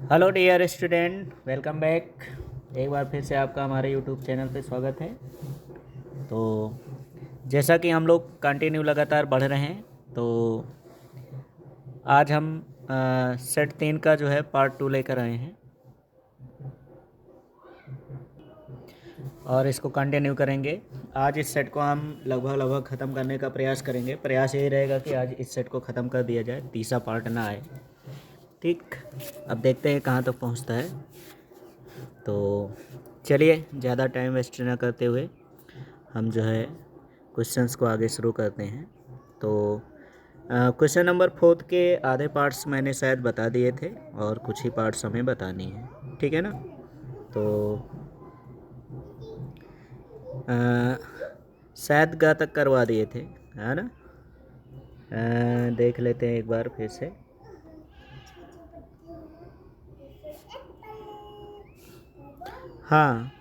Hello dear student, welcome back. एक बार फिर से आपका हमारे यूट्यूब चैनल पे स्वागत है। तो जैसा कि हम लोग कंटिन्यू लगातार बढ़ रहे हैं, तो आज हम सेट 3 का जो है पार्ट 2 लेकर आए हैं और इसको कंटिन्यू करेंगे। आज इस सेट को हम लगभग ख़त्म करने का प्रयास करेंगे। प्रयास यही रहेगा कि आज इस सेट को ख़त्म कर दिया जाए, तीसरा पार्ट ना आए। ठीक, अब देखते हैं कहाँ तक पहुँचता है। तो चलिए, ज़्यादा टाइम वेस्ट ना करते हुए हम जो है क्वेश्चंस को आगे शुरू करते हैं। तो क्वेश्चन नंबर 4 के आधे पार्ट्स मैंने शायद बता दिए थे और कुछ ही पार्ट्स हमें बतानी है, ठीक है ना। तो शायद गा तक करवा दिए थे, है ना। देख लेते हैं एक बार फिर से। हाँ,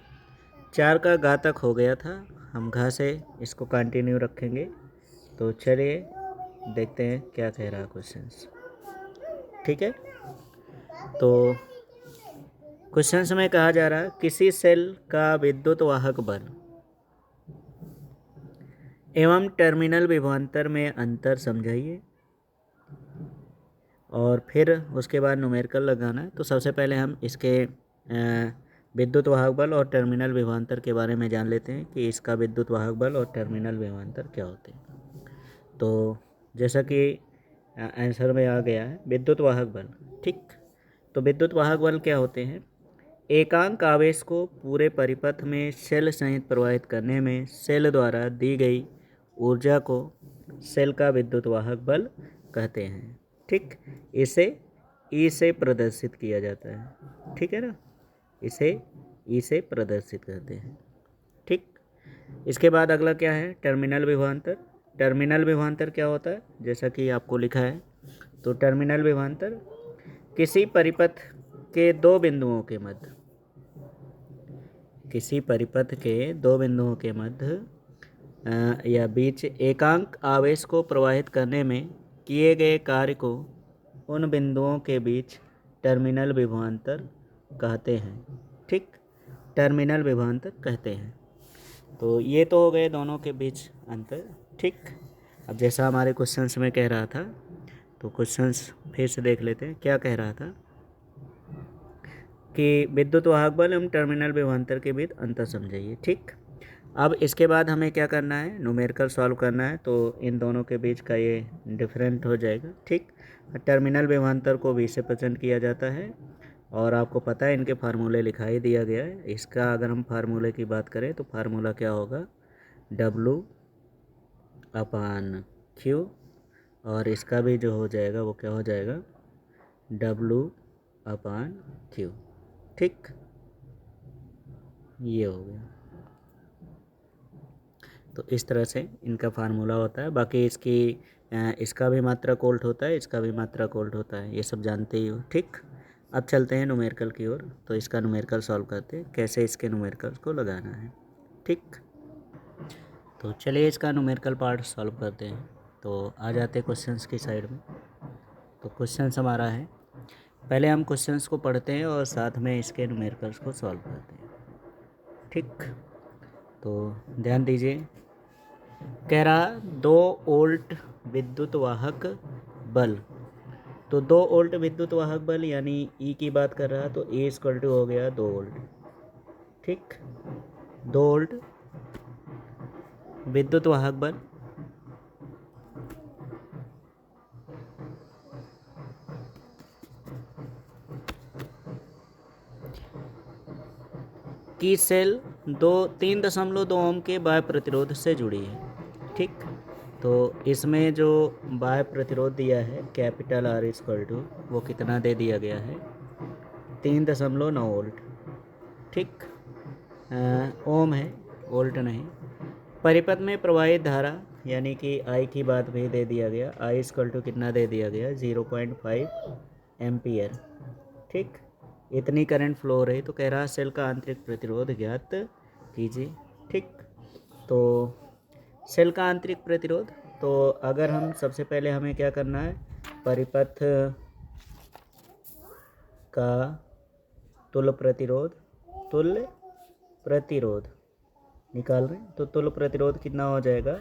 4 का गा तक हो गया था। हम घा से इसको कंटिन्यू रखेंगे। तो चलिए देखते हैं क्या कह रहा है क्वेश्चंस, ठीक है। तो क्वेश्चंस में कहा जा रहा है किसी सेल का विद्युत वाहक बल एवं टर्मिनल विभवांतर में अंतर समझाइए। और फिर उसके बाद न्यूमेरिकल लगाना है। तो सबसे पहले हम इसके विद्युत वाहक बल और टर्मिनल विभवांतर के बारे में जान लेते हैं कि इसका विद्युत वाहक बल और टर्मिनल विभवांतर क्या होते हैं। तो जैसा कि आंसर में आ गया है विद्युत वाहक बल, ठीक। तो विद्युत वाहक बल क्या होते हैं? एकांक आवेश को पूरे परिपथ में सेल सहित प्रवाहित करने में सेल द्वारा दी गई ऊर्जा को सेल का विद्युत वाहक बल कहते हैं, ठीक। इसे ई से प्रदर्शित किया जाता है, ठीक है ना। इसे ई से प्रदर्शित करते हैं, ठीक। इसके बाद अगला क्या है? टर्मिनल विभवांतर। टर्मिनल विभवांतर क्या होता है? जैसा कि आपको लिखा है, तो टर्मिनल विभवांतर किसी परिपथ के दो बिंदुओं के मध्य, किसी परिपथ के दो बिंदुओं के मध्य या बीच एकांक आवेश को प्रवाहित करने में किए गए कार्य को उन बिंदुओं के बीच टर्मिनल विभवांतर कहते हैं, ठीक। टर्मिनल विभवांतर कहते हैं। तो ये तो हो गए दोनों के बीच अंतर, ठीक। अब जैसा हमारे क्वेश्चंस में कह रहा था, तो क्वेश्चंस फिर से देख लेते हैं। क्या कह रहा था कि विद्युत वाहक बल एवं टर्मिनल विभवांतर के बीच अंतर समझाइए, ठीक। अब इसके बाद हमें क्या करना है? न्यूमेरिकल सॉल्व करना है। तो इन दोनों के बीच का ये डिफरेंट हो जाएगा, ठीक। टर्मिनल विभवांतर को V से प्रेजेंट किया जाता है और आपको पता है इनके फार्मूले लिखा ही दिया गया है। इसका अगर हम फार्मूले की बात करें तो फार्मूला क्या होगा? W/Q। और इसका भी जो हो जाएगा वो क्या हो जाएगा? W/Q, ठीक। ये हो गया। तो इस तरह से इनका फार्मूला होता है। बाकी इसका भी मात्रक वोल्ट होता है, इसका भी मात्रक वोल्ट होता है, ये सब जानते ही हो, ठीक। अब चलते हैं न्यूमेरिकल की ओर। तो इसका न्यूमेरिकल सॉल्व करते हैं, कैसे इसके न्यूमेरिकल को लगाना है, ठीक। तो चलिए इसका न्यूमेरिकल पार्ट सॉल्व करते हैं। तो आ जाते हैं क्वेश्चंस की साइड में। तो क्वेश्चंस हमारा है, पहले हम क्वेश्चंस को पढ़ते हैं और साथ में इसके न्यूमेरिकल्स को सॉल्व करते हैं, ठीक। तो ध्यान दीजिए, कह रहा 2 वोल्ट विद्युत वाहक बल। तो 2 वोल्ट विद्युत वाहक बल यानी ई की बात कर रहा है, तो E इक्वल टू हो गया 2 वोल्ट, ठीक। 2 वोल्ट विद्युत वाहक बल की सेल 3.2 ओम के बाह्य प्रतिरोध से जुड़ी है, ठीक। तो इसमें जो बाह्य प्रतिरोध दिया है कैपिटल R इक्वल टू, वो कितना दे दिया गया है? 3.9 वोल्ट, ठीक। ओम है, वोल्ट नहीं। परिपथ में प्रवाहित धारा यानी कि I की बात भी दे दिया गया। I इक्वल टू कितना दे दिया गया? 0.5 एम्पियर, ठीक। इतनी करंट फ्लो हो रही। तो कह रहा सेल का आंतरिक प्रतिरोध ज्ञात कीजिए, ठीक। तो सेल का आंतरिक प्रतिरोध, तो अगर हम सबसे पहले हमें क्या करना है? परिपथ का तुल्य प्रतिरोध निकाल रहे हैं। तो तुल्य प्रतिरोध कितना हो जाएगा,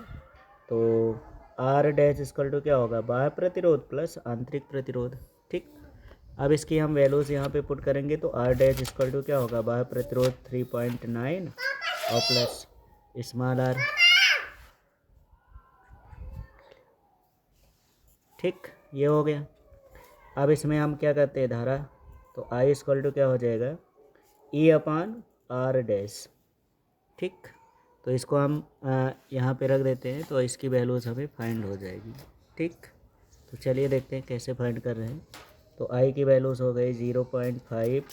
तो आर डैश इक्वल टू क्या होगा, बाह्य प्रतिरोध प्लस आंतरिक प्रतिरोध। ठीक, अब इसकी हम वैल्यूज़ यहाँ पे पुट करेंगे तो आर डैश इक्वल टू क्या होगा, बाह्य प्रतिरोध 3.9 और प्लस स्मॉल आर। ठीक, ये हो गया। अब इसमें हम क्या करते हैं, धारा, तो आई इक्वल टू क्या हो जाएगा, ई अपान आर डैश। ठीक, तो इसको हम यहाँ पे रख देते हैं तो इसकी वैल्यूज़ हमें फाइंड हो जाएगी। ठीक, तो चलिए देखते हैं कैसे फाइंड कर रहे हैं। तो आई की वैल्यूज़ हो गई 0.5,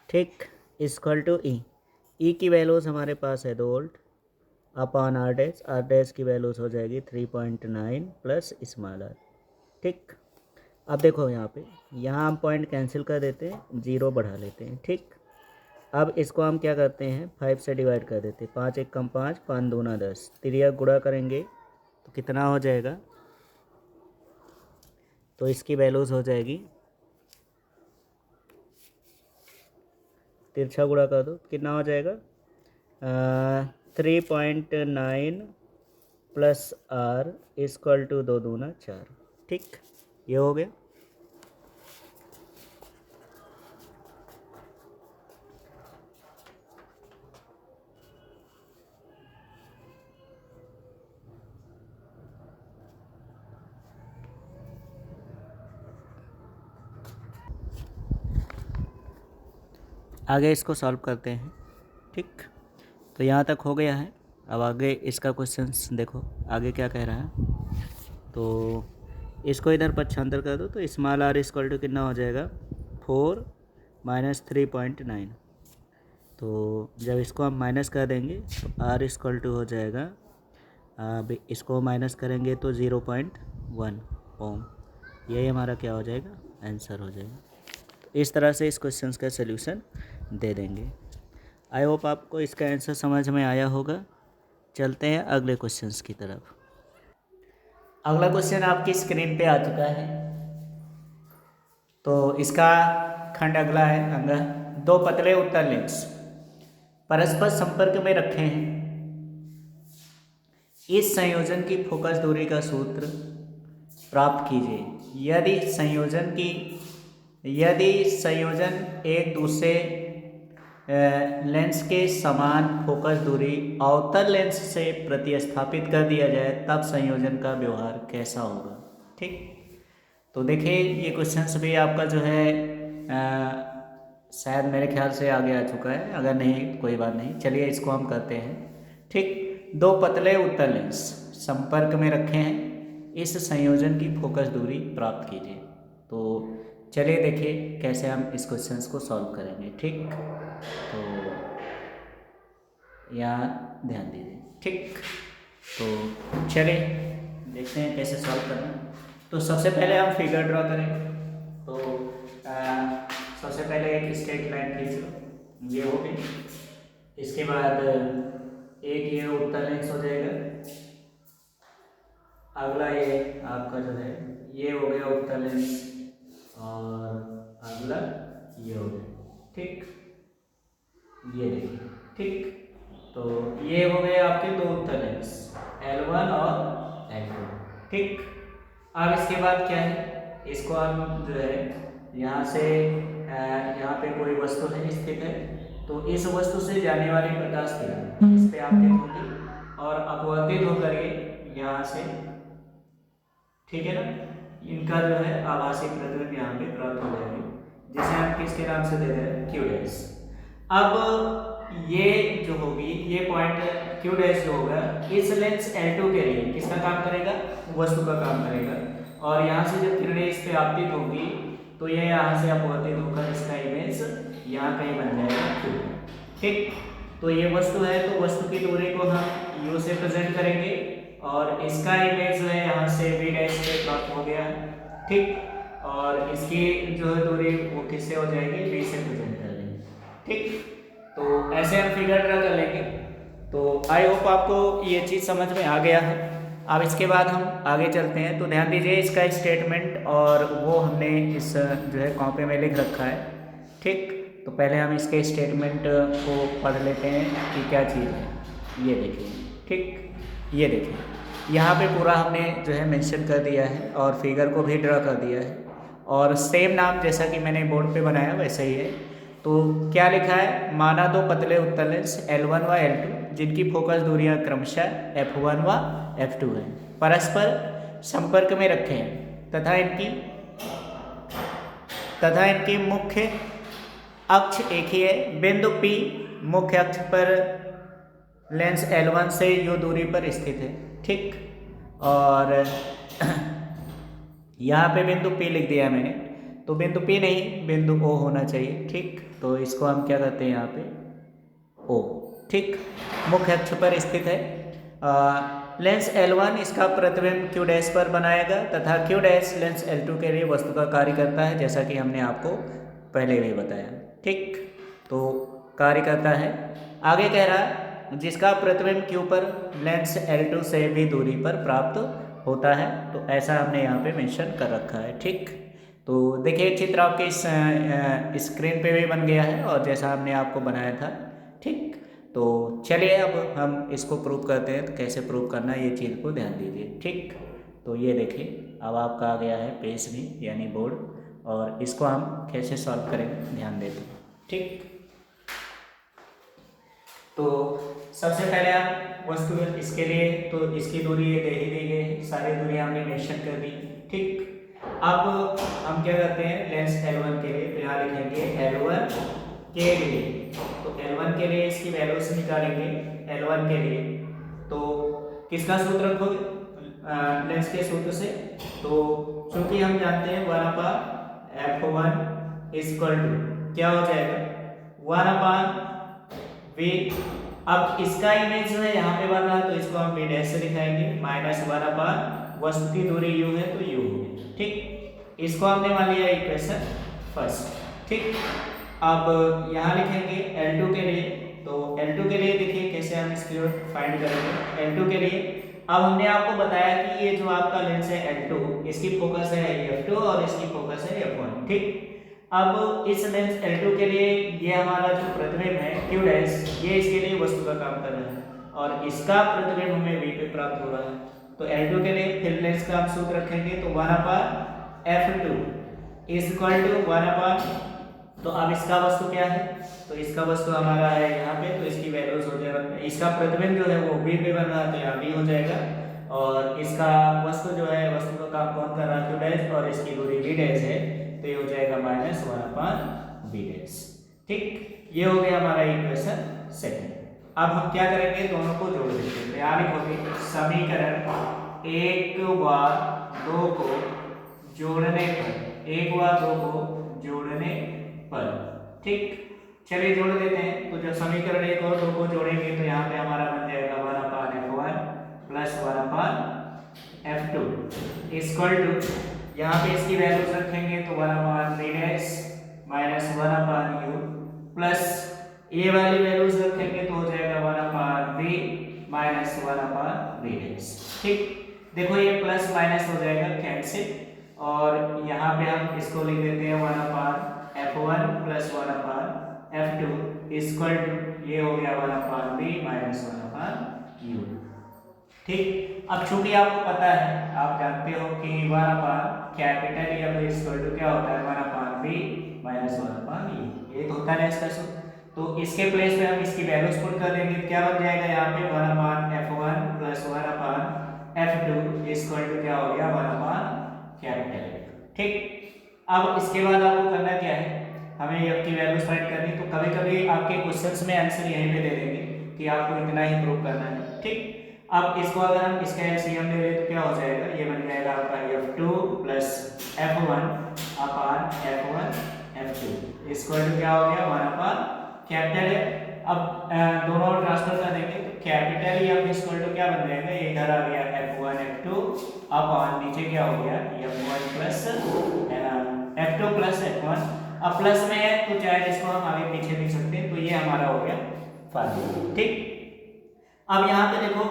ठीक, इक्वल टू ई की वैल्यूज़ हमारे पास है 2 वोल्ट अपॉन आर डैश की वैल्यूज़ हो जाएगी 3.9 प्लस स्मॉल आर। ठीक, अब देखो यहाँ हम पॉइंट कैंसिल कर देते हैं, 0 बढ़ा लेते हैं। ठीक, अब इसको हम क्या करते हैं, 5 से डिवाइड कर देते हैं, 5 एक कम 5, 5 दूना 10, तिर्यक गुणा करेंगे तो कितना हो जाएगा, तो इसकी वैल्यूज़ हो जाएगी, तिरछा गुणा कर दो कितना हो जाएगा, 3.9 प्लस आर इक्वल टू 2 दूना 4। ठीक, ये हो गया। आगे इसको सॉल्व करते हैं। ठीक, तो यहाँ तक हो गया है। अब आगे इसका क्वेश्चंस देखो आगे क्या कह रहा है। तो इसको इधर पक्षांतर कर दो तो स्मॉल आर इक्वल टू कितना हो जाएगा, 4 माइनस 3.9। तो जब इसको हम माइनस कर देंगे तो आर इक्वल टू हो जाएगा, अब इसको माइनस करेंगे तो 0.1 ओम। यही हमारा क्या हो जाएगा, आंसर हो जाएगा। तो इस तरह से इस क्वेश्चन का सल्यूशन दे देंगे। आई होप आपको इसका आंसर समझ में आया होगा। चलते हैं अगले क्वेश्चंस की तरफ। अगला क्वेश्चन आपकी स्क्रीन पे आ चुका है। तो इसका खंड अगला है अंग, 2 पतले उत्तल लेंस परस्पर संपर्क में रखे हैं। इस संयोजन की फोकस दूरी का सूत्र प्राप्त कीजिए। यदि संयोजन एक दूसरे लेंस के समान फोकस दूरी अवतल लेंस से प्रतिस्थापित कर दिया जाए तब संयोजन का व्यवहार कैसा होगा। ठीक, तो देखिए ये क्वेश्चंस भी आपका जो है शायद मेरे ख्याल से आगे आ चुका है, अगर नहीं कोई बात नहीं, चलिए इसको हम करते हैं। ठीक, 2 पतले उत्तल लेंस संपर्क में रखे हैं, इस संयोजन की फोकस दूरी प्राप्त कीजिए। तो चलिए देखिए कैसे हम इस क्वेश्चंस को सॉल्व करेंगे। ठीक, तो यहाँ ध्यान दीजिए। ठीक, तो चलिए देखते हैं कैसे सॉल्व करना। तो सबसे पहले हम फिगर ड्रॉ करें। तो सबसे पहले एक स्ट्रेट लाइन खींच लो, ये हो गई। इसके बाद एक ये उत्तल लेंस हो जाएगा, अगला ये आपका जो है ये हो गया उत्तल लेंस और अगला ये हो गया। ठीक, ये देखिए। ठीक, तो ये हो गए आपके 2 उत्तल लेंस L1 और L2। ठीक, अब इसके बाद क्या है, इसको हम जो है यहाँ से यहाँ पे कोई वस्तु है स्थित है, तो इस वस्तु से जाने वाली प्रकाश किरण इस पे आपतित होगी और अपवर्तित होकर ये यहाँ से, ठीक है ना, इनका जो है आभासी प्रतिबिंब यहाँ पे प्राप्त हो जाएंगे, जिसे हम किसके नाम से दे रहे हैं, क्यू डैश। अब ये जो होगी ये पॉइंट क्यू डैश जो होगा इस लेंस L2 के लिए किसका काम करेगा, वस्तु का काम करेगा, और यहाँ से जब किरणें इस पे आपतित होगी तो ये यहाँ से अपवर्तित होकर इसका इमेज यहाँ कहीं बन जाएगा क्यू। ठीक, तो ये वस्तु है तो वस्तु की दूरी को हम U से प्रेजेंट करेंगे और इसका इमेज जो है यहाँ से V डैश से प्राप्त हो गया है। ठीक, और इसकी जो है दूरी वो किससे हो जाएगी, V से प्रेजेंट कर लेंगे। ठीक, तो ऐसे हम फिगर ड्रा कर लेंगे। तो आई होप आपको ये चीज़ समझ में आ गया है। अब इसके बाद हम आगे चलते हैं। तो ध्यान दीजिए इसका स्टेटमेंट और वो हमने इस जो है कॉपी में लिख रखा है, ठीक। तो पहले हम इसके स्टेटमेंट को पढ़ लेते हैं कि क्या चीज़ है। ये देखिए, ठीक, ये देखिए यहाँ पे पूरा हमने जो है मेंशन कर दिया है और फिगर को भी ड्रा कर दिया है और सेम नाम जैसा कि मैंने बोर्ड पे बनाया वैसे ही है। तो क्या लिखा है, माना दो पतले उत्तल लेंस L1 व L2 जिनकी फोकस दूरियां क्रमशः F1 व F2 है, परस्पर संपर्क में रखे हैं तथा इनकी मुख्य अक्ष एक ही है। बिंदु P मुख्य अक्ष पर लेंस L1 से U दूरी पर स्थित है, ठीक। और यहाँ पे बिंदु P लिख दिया मैंने, तो बिंदु P नहीं बिंदु O होना चाहिए, ठीक। तो इसको हम क्या करते हैं यहाँ पे O, ठीक, मुख्य अक्ष पर स्थित है। लेंस L1 इसका प्रतिबिंब Q डैश पर बनाएगा तथा Q डैश लेंस L2 के लिए वस्तु का कार्य करता है, जैसा कि हमने आपको पहले भी बताया, ठीक। तो कार्य करता है। आगे कह रहा है जिसका प्रतिबिंब Q पर लेंस L2 से भी दूरी पर प्राप्त होता है, तो ऐसा हमने यहाँ पे मेंशन कर रखा है, ठीक। तो देखिए चित्र आपके इस स्क्रीन पे भी बन गया है और जैसा हमने आपको बनाया था, ठीक। तो चलिए अब हम इसको प्रूव करते हैं। तो कैसे प्रूव करना है ये चीज़ को ध्यान दीजिए, ठीक। तो ये देखिए अब आपका आ गया है पेज भी यानी बोर्ड, और इसको हम कैसे सॉल्व करेंगे ध्यान देते हैं, ठीक। तो सबसे पहले आप वस्तु इसके लिए तो इसकी दूरी ये दे ही दी गई है, सारी दूरी हमने मेंशन कर दी, ठीक। अब हम क्या करते हैं लेंस L1 के लिए, तो यहाँ लिखेंगे L1 के लिए, तो L1 के लिए इसकी वैल्यूज निकालेंगे। L1 के लिए तो किसका सूत्र रखोगे, लेंस के सूत्र से। तो चूंकि हम जानते हैं 1/F1 इक्वल टू क्या हो जाएगा 1/V। अब इसका इमेज जो है यहाँ पे बन रहा है तो इसको हम V डैश से दिखाएंगे, -1/, वस्तु की दूरी U है तो U होगी, ठीक। इसको हमने मान लिया इक्वेशन फर्स्ट, ठीक। अब यहाँ लिखेंगे L2 के लिए, तो L2 के लिए देखिए कैसे हम इसको फाइंड करेंगे। L2 के लिए अब हमने आपको बताया कि ये जो आपका लेंस है L2 इसकी फोकस है F2 और इसकी फोकस है F1, ठीक। अब इस लेंस L2 के लिए ये हमारा जो प्रतिबिंब है Q डैश, ये इसके लिए वस्तु का काम कर रहा है और इसका प्रतिबिंब हमें V पे प्राप्त हो रहा है। तो L2 के लिए फिर लेंस का हम सूत्र रखेंगे, तो 1/F2 इक्वल टू 1/, तो अब इसका वस्तु क्या है, तो इसका वस्तु हमारा है यहाँ पे, तो इसकी वैल्यूज हो जाएगा, इसका प्रतिबिंब जो है वो V पे बन रहा है तो यहाँ V हो जाएगा, और इसका वस्तु जो है वस्तु का काम कौन कर रहा है Q डैश और इसकी दूरी V डैश है, तो ये हो जाएगा -1/V डैश, ठीक। ये हो गया हमारा इक्वेशन सेकंड। अब हम क्या करेंगे दोनों को जोड़ देंगे, तो यहाँ लिखोगे समीकरण 1 व 2 को जोड़ने पर, 1 व 2 को जोड़ने पर, ठीक। चलिए जोड़ देते हैं। तो जब समीकरण 1 और 2 को जोड़ेंगे तो यहाँ पे हमारा बन जाएगा 1/F1 plus 1/F2 equal to, यहाँ पे इसकी वैल्यूज रखेंगे तो 1/V dash minus 1/U plus ये वाली वैल्यूज रखेंगे तो हो जाएगा 1/V माइनस 1/V डैश, ठीक। देखो ये प्लस माइनस हो जाएगा कैंसिल, और यहाँ पे हम इसको लिख देते हैं 1/F1 plus 1/F2 equal to ये हो गया 1/V माइनस 1/U, ठीक। अब चूंकि आपको पता है, आप जानते हो कि 1/कैपिटल F इक्वल टू क्या होता है 1/V माइनस 1/U, ये तो होता है इसका सूत्र। तो इसके प्लेस पे हम इसकी वैल्यूज पुट कर देंगे, क्या बन जाएगा यहाँ पे 1/F1 plus 1/F2 equal to क्या हो गया 1/कैपिटल, ठीक। अब इसके बाद आपको करना क्या है, हमें F की वैल्यूज फाइंड करनी। तो कभी कभी आपके क्वेश्चंस में आंसर यहीं पे दे देंगे कि आपको इतना ही प्रूव करना है, ठीक। अब इसको अगर हम इसका एलसीएम ले लें तो क्या हो जाएगा, ये बन जाएगा आपका F2 plus F1 upon F1 F2 equal to क्या हो गया 1/कैपिटल है। अब दोनों ट्रांसफर कर देंगे तो कैपिटल F इक्वल टू क्या बन जाएगा, ये इधर आ गया F1 F2 अपान नीचे क्या हो गया F1 plus F2 plus F1 अब प्लस में है तो चाहे इसको हम आगे पीछे लिख सकते हैं। तो ये हमारा हो गया फार्मूला। ठीक, अब यहाँ पे देखो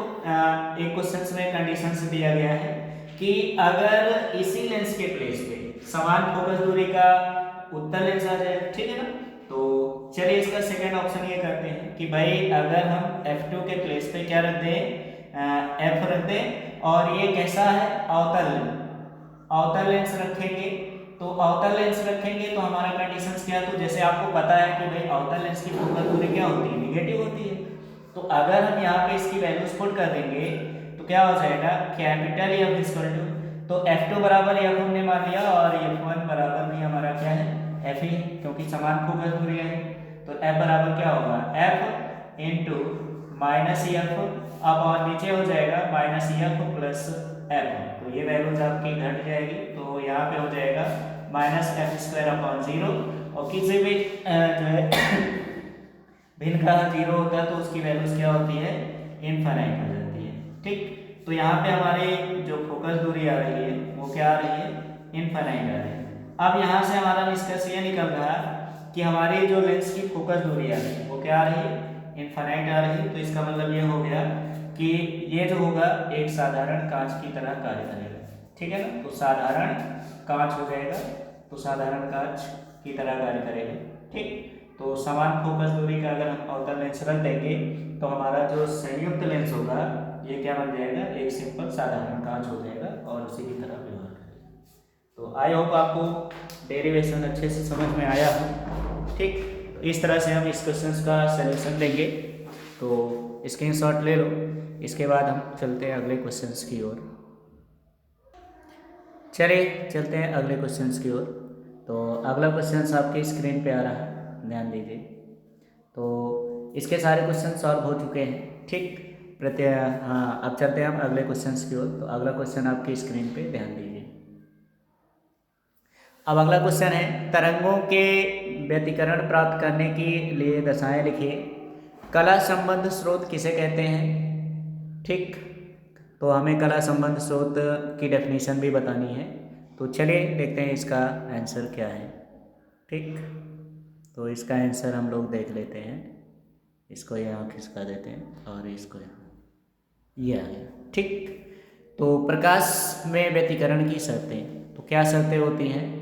एक क्वेश्चन में कंडीशन से दिया गया है कि अगर इसी लेंस के प्लेस पे समान फोकस दूरी का उत्तर लेंस आ जाए, ठीक है ना। तो चलिए इसका सेकंड ऑप्शन ये करते हैं कि भाई अगर हम F2 के प्लेस पे क्या रख दें, F रख दें, और ये कैसा है, अवतल लेंस रखेंगे। तो अवतल लेंस रखेंगे तो हमारा कंडीशन क्या, तो जैसे आपको पता है कि भाई अवतल लेंस की फोकस दूरी क्या होती है, निगेटिव होती है। तो अगर हम यहाँ पे इसकी वैल्यूज पुट कर देंगे तो क्या हो जाएगा, कैपिटल F इक्वल टू, तो F2 बराबर F हमने मान लिया और F1 बराबर भी हमारा क्या है, F ही है, क्योंकि समान फोकस दूरी है। तो F बराबर क्या होगा, F इंटू माइनस F, अब और नीचे हो जाएगा माइनस F प्लस F। तो ये वैल्यूज आपकी घट जाएगी, तो यहाँ पे हो जाएगा माइनस F स्क्वायर अपॉन 0, और किसी भी जो है भिन्न का 0 होता है तो उसकी वैल्यूज क्या होती है, इनफाइनाइट हो जाती है। ठीक, तो यहाँ पे हमारे जो फोकस दूरी आ रही है वो क्या आ रही है, इनफाइनाइट आ रही है। अब यहाँ से हमारा निष्कर्ष ये निकल रहा है कि हमारी जो लेंस की फोकस दूरी आ रही है वो क्या आ रही है, इनफाइनाइट आ रही है। तो इसका मतलब ये हो गया कि ये जो होगा एक साधारण कांच की तरह कार्य करेगा, ठीक है ना। तो साधारण कांच हो जाएगा, तो साधारण कांच की तरह कार्य करेगा। ठीक, तो समान फोकस दूरी का अगर हम अवतल लेंस रख देंगे तो हमारा जो संयुक्त लेंस होगा ये क्या बन जाएगा, एक सिंपल साधारण कांच हो जाएगा और उसी की तरह व्यवहार करेगा। तो आई होप आपको डेरिवेशन अच्छे से समझ में आया हो। ठीक, तो इस तरह से हम इस क्वेश्चन का सलूशन देंगे, तो स्क्रीनशॉट ले लो। इसके बाद हम चलते हैं अगले क्वेश्चन की ओर। चलिए चलते हैं अगले क्वेश्चन की ओर। तो अगला क्वेश्चन आपके स्क्रीन पे आ रहा है, ध्यान दीजिए। तो इसके सारे क्वेश्चन सॉल्व हो चुके हैं। ठीक, हाँ, अब चलते हैं हम अगले क्वेश्चन की ओर। तो अगला क्वेश्चन आपकी स्क्रीन पे ध्यान दीजिए। अब अगला क्वेश्चन है, तरंगों के व्यतिकरण प्राप्त करने के लिए दशाएं लिखिए। कला संबंध स्रोत किसे कहते हैं। ठीक, तो हमें कला संबंध स्रोत की डेफिनेशन भी बतानी है। तो चलिए देखते हैं इसका आंसर क्या है। ठीक, तो इसका आंसर हम लोग देख लेते हैं। इसको यहाँ खिसका देते हैं और इसको यहाँ, ये आ गया। ठीक, तो प्रकाश में व्यतिकरण की शर्तें, तो क्या शर्तें होती हैं,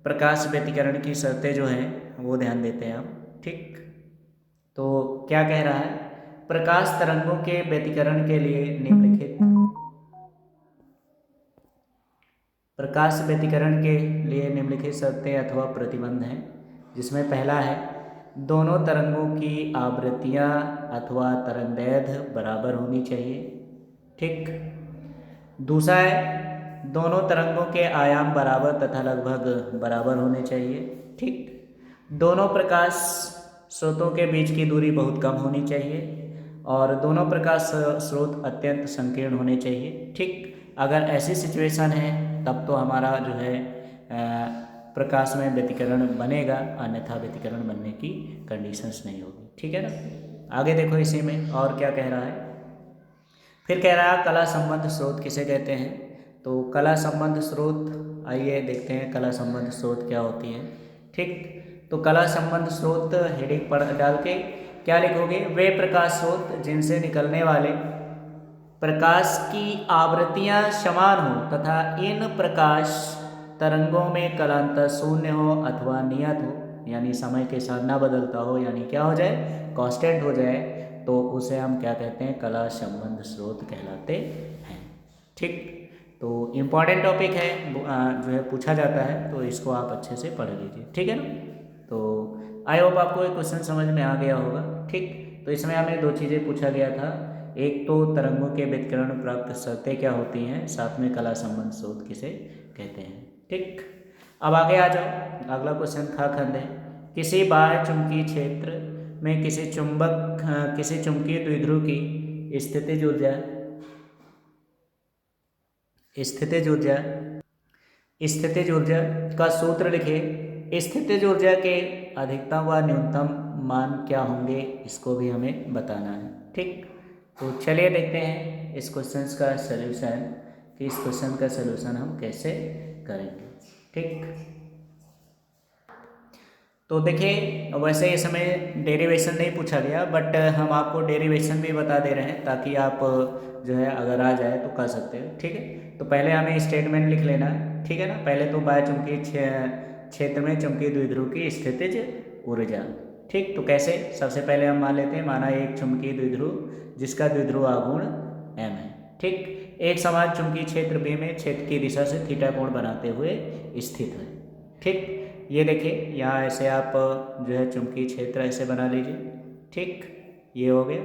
प्रकाश व्यतिकरण की शर्तें जो हैं वो ध्यान देते हैं हम। ठीक, तो क्या कह रहा है, प्रकाश तरंगों के व्यतिकरण के लिए निम्नलिखित, प्रकाश व्यतिकरण के लिए निम्नलिखित शर्तें अथवा प्रतिबंध हैं, जिसमें पहला है दोनों तरंगों की आवृत्तियां अथवा तरंगदैर्घ्य बराबर होनी चाहिए। ठीक, दूसरा है दोनों तरंगों के आयाम बराबर तथा लगभग बराबर होने चाहिए। ठीक, दोनों प्रकाश स्रोतों के बीच की दूरी बहुत कम होनी चाहिए और दोनों प्रकाश स्रोत अत्यंत संकीर्ण होने चाहिए। ठीक, अगर ऐसी सिचुएशन है तब तो हमारा जो है प्रकाश में व्यतिकरण बनेगा, अन्यथा व्यतिकरण बनने की कंडीशंस नहीं होगी। ठीक है ना। आगे देखो इसी में और क्या कह रहा है, फिर कह रहा है कला संबंध स्रोत किसे कहते हैं। तो कला संबंध स्रोत, आइए देखते हैं कला संबंध स्रोत क्या होती हैं। ठीक, तो कला संबंध स्रोत हेडिंग पर डाल के क्या लिखोगे, वे प्रकाश स्रोत जिनसे निकलने वाले प्रकाश की आवृत्तियां समान हो तथा इन प्रकाश तरंगों में कलांतर शून्य हो अथवा नियत हो, यानी समय के साथ ना बदलता हो, यानी क्या हो जाए, कांस्टेंट हो जाए, तो उसे हम क्या कहते हैं, कला संबंध स्रोत कहलाते हैं। ठीक, तो इम्पॉर्टेंट टॉपिक है, जो है पूछा जाता है, तो इसको आप अच्छे से पढ़ लीजिए। ठीक है ना। तो आई होप आपको एक क्वेश्चन समझ में आ गया होगा। ठीक, तो इसमें हमें दो चीज़ें पूछा गया था, एक तो तरंगों के व्यतिकरण प्राप्त शर्तें क्या होती हैं, साथ में कला संबंध स्रोत किसे कहते हैं। ठीक, अब आगे आ जाओ, अगला क्वेश्चन खा खंड है, किसी बाह्य चुंबकीय क्षेत्र में किसी चुंबकीय द्विध्रुव की स्थितिज ऊर्जा का सूत्र लिखे। स्थितिज ऊर्जा के अधिकतम व न्यूनतम मान क्या होंगे, इसको भी हमें बताना है। ठीक, तो चलिए देखते हैं इस क्वेश्चन का सलूशन, कि इस क्वेश्चन का सलूशन हम कैसे करेंगे। ठीक, तो देखिए वैसे इसमें डेरिवेशन नहीं पूछा गया, बट हम आपको डेरिवेशन भी बता दे रहे हैं ताकि आप जो है अगर आ जाए तो कर सकते हो। ठीक है, तो पहले हमें स्टेटमेंट लिख लेना, ठीक है ना। पहले तो बाय चुंबकीय क्षेत्र में चुंबकीय द्विध्रुव की स्थितिज ऊर्जा। ठीक, तो कैसे, सबसे पहले हम मान लेते हैं, माना एक चुंबकीय द्विध्रुव जिसका द्विध्रुव आघूर्ण m है। ठीक, एक समान चुंबकीय क्षेत्र B में क्षेत्र की दिशा से थीटा कोण बनाते हुए स्थित है। ठीक, ये देखिए यहाँ ऐसे आप जो है चुंबकीय क्षेत्र ऐसे बना लीजिए। ठीक, ये हो गया।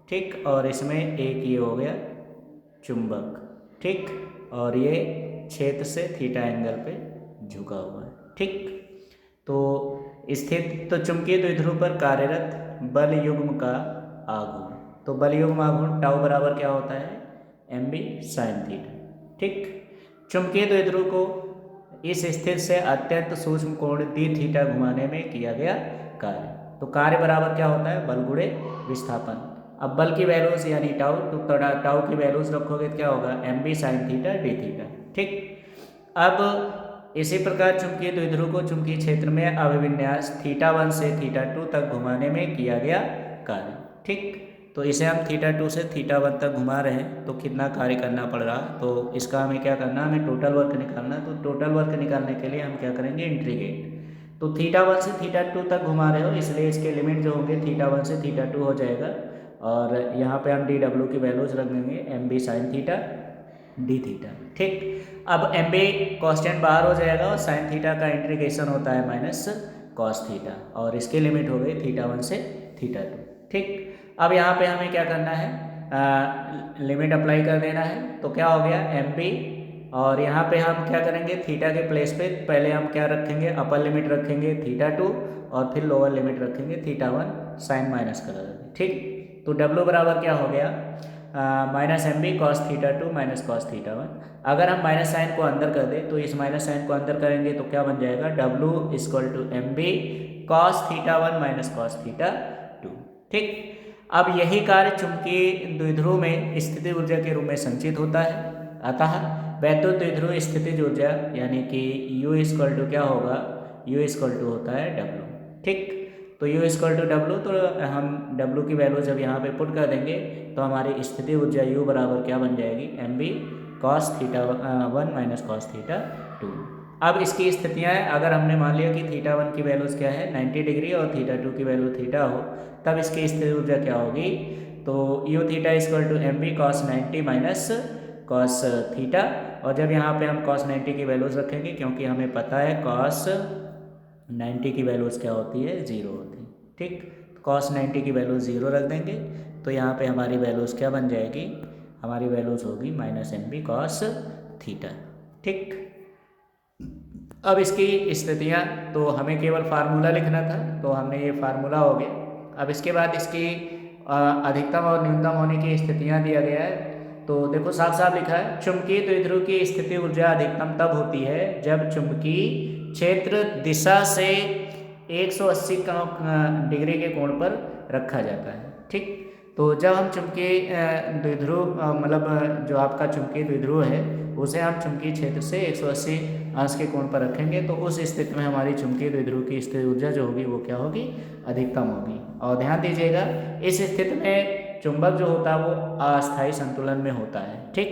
ठीक, और इसमें एक ये हो गया चुंबक। ठीक, और ये क्षेत्र से थीटा एंगल पे झुका हुआ है। ठीक, तो स्थित तो चुंबकीय द्विध्रुव पर कार्यरत बल युग्म का आघूर्ण, तो बल युग्म आघूर्ण टाउ बराबर क्या होता है, mb sin थीटा। ठीक, चुंबकीय द्विध्रुव को इस स्थिति से अत्यंत सूक्ष्म कोण डी थीटा घुमाने में किया गया कार्य, तो कार्य बराबर क्या होता है, बल गुणे विस्थापन। अब बल की वैल्यूज यानी टाउ, तो टाउ की वैल्यूज रखोगे तो क्या होगा, mb sin theta D theta. ठीक, अब इसी प्रकार चुंबकीय द्विध्रुव को चुंबकीय क्षेत्र में अभिविन्यास θ1 से θ2 तक घुमाने में किया गया कार्य। ठीक, तो इसे हम θ2 से θ1 तक घुमा रहे हैं, तो कितना कार्य करना पड़ रहा, तो इसका हमें क्या करना, हमें टोटल वर्क निकालना। तो टोटल वर्क निकालने के लिए हम क्या करेंगे, इंटीग्रेट। तो θ1 से θ2 तक घुमा रहे हो, इसलिए इसके लिमिट जो होंगे θ1 से θ2 हो जाएगा, और यहाँ पे हम dw की वैल्यूज रख देंगे mb sin theta D theta. ठीक, अब mb कॉन्स्टेंट बाहर हो जाएगा और साइन थीटा का इंटीग्रेशन होता है माइनस कॉस थीटा, और इसकी लिमिट हो गई θ1 से θ2। ठीक, अब यहाँ पे हमें क्या करना है, लिमिट अप्लाई कर देना है, तो क्या हो गया mb, और यहाँ पे हम क्या करेंगे, थीटा के प्लेस पे पहले हम क्या रखेंगे, अपर लिमिट रखेंगे θ2 और फिर लोअर लिमिट रखेंगे θ1 साइन माइनस कर देंगे। ठीक, तो w बराबर क्या हो गया, minus mb cos θ2 minus cos θ1। अगर हम माइनस साइन को अंदर कर दें तो इस माइनस साइन को अंदर करेंगे तो क्या बन जाएगा, w equal to mb cos θ1 minus cos θ2। ठीक, अब यही कार्य चुंबकीय द्विध्रुव में स्थितिज ऊर्जा के रूप में संचित होता है, अतः वैद्युत द्विध्रुव स्थितिज ऊर्जा यानी कि u इक्वल टू क्या होगा, u इक्वल टू होता है w। ठीक, तो u इक्वल टू w, तो हम w की वैल्यू जब यहाँ पे पुट कर देंगे तो हमारी स्थितिज ऊर्जा u बराबर क्या बन जाएगी, mb cos θ1 माइनस cos θ2। अब इसकी स्थितियाँ, अगर हमने मान लिया कि θ1 की वैल्यूज क्या है 90 डिग्री और θ2 की वैल्यू थीटा हो, तब इसकी स्थितिज ऊर्जा क्या होगी, तो u theta equal to mb cos 90 minus cos theta, और जब यहाँ पे हम cos 90 की वैल्यूज रखेंगे, क्योंकि हमें पता है cos 90 की वैल्यूज क्या होती है, जीरो होती है। ठीक, cos 90 की वैल्यूज जीरो रख देंगे, तो यहाँ पे हमारी वैल्यूज क्या बन जाएगी, हमारी वैल्यूज होगी माइनस mb cos थीटा। ठीक, अब इसकी स्थितियाँ, तो हमें केवल फार्मूला लिखना था, तो हमने ये फार्मूला हो गया। अब इसके बाद इसकी अधिकतम और न्यूनतम होने की स्थितियाँ दिया गया है, तो देखो साफ साफ लिखा है, चुंबकीय द्विध्रुव की स्थिति ऊर्जा अधिकतम तब होती है जब चुंबकीय क्षेत्र दिशा से 180 डिग्री के कोण पर रखा जाता है। ठीक, तो जब हम चुंबकीय द्विध्रुव मतलब जो आपका चुंबकीय द्विध्रुव है उसे हम चुंबकीय क्षेत्र से 180 अंश के कोण पर रखेंगे, तो उस स्थिति में हमारी चुंबकीय द्विध्रुव की स्थिति ऊर्जा जो होगी वो क्या होगी, अधिकतम होगी। और ध्यान दीजिएगा, इस स्थिति में चुंबक जो होता है वो अस्थायी संतुलन में होता है। ठीक,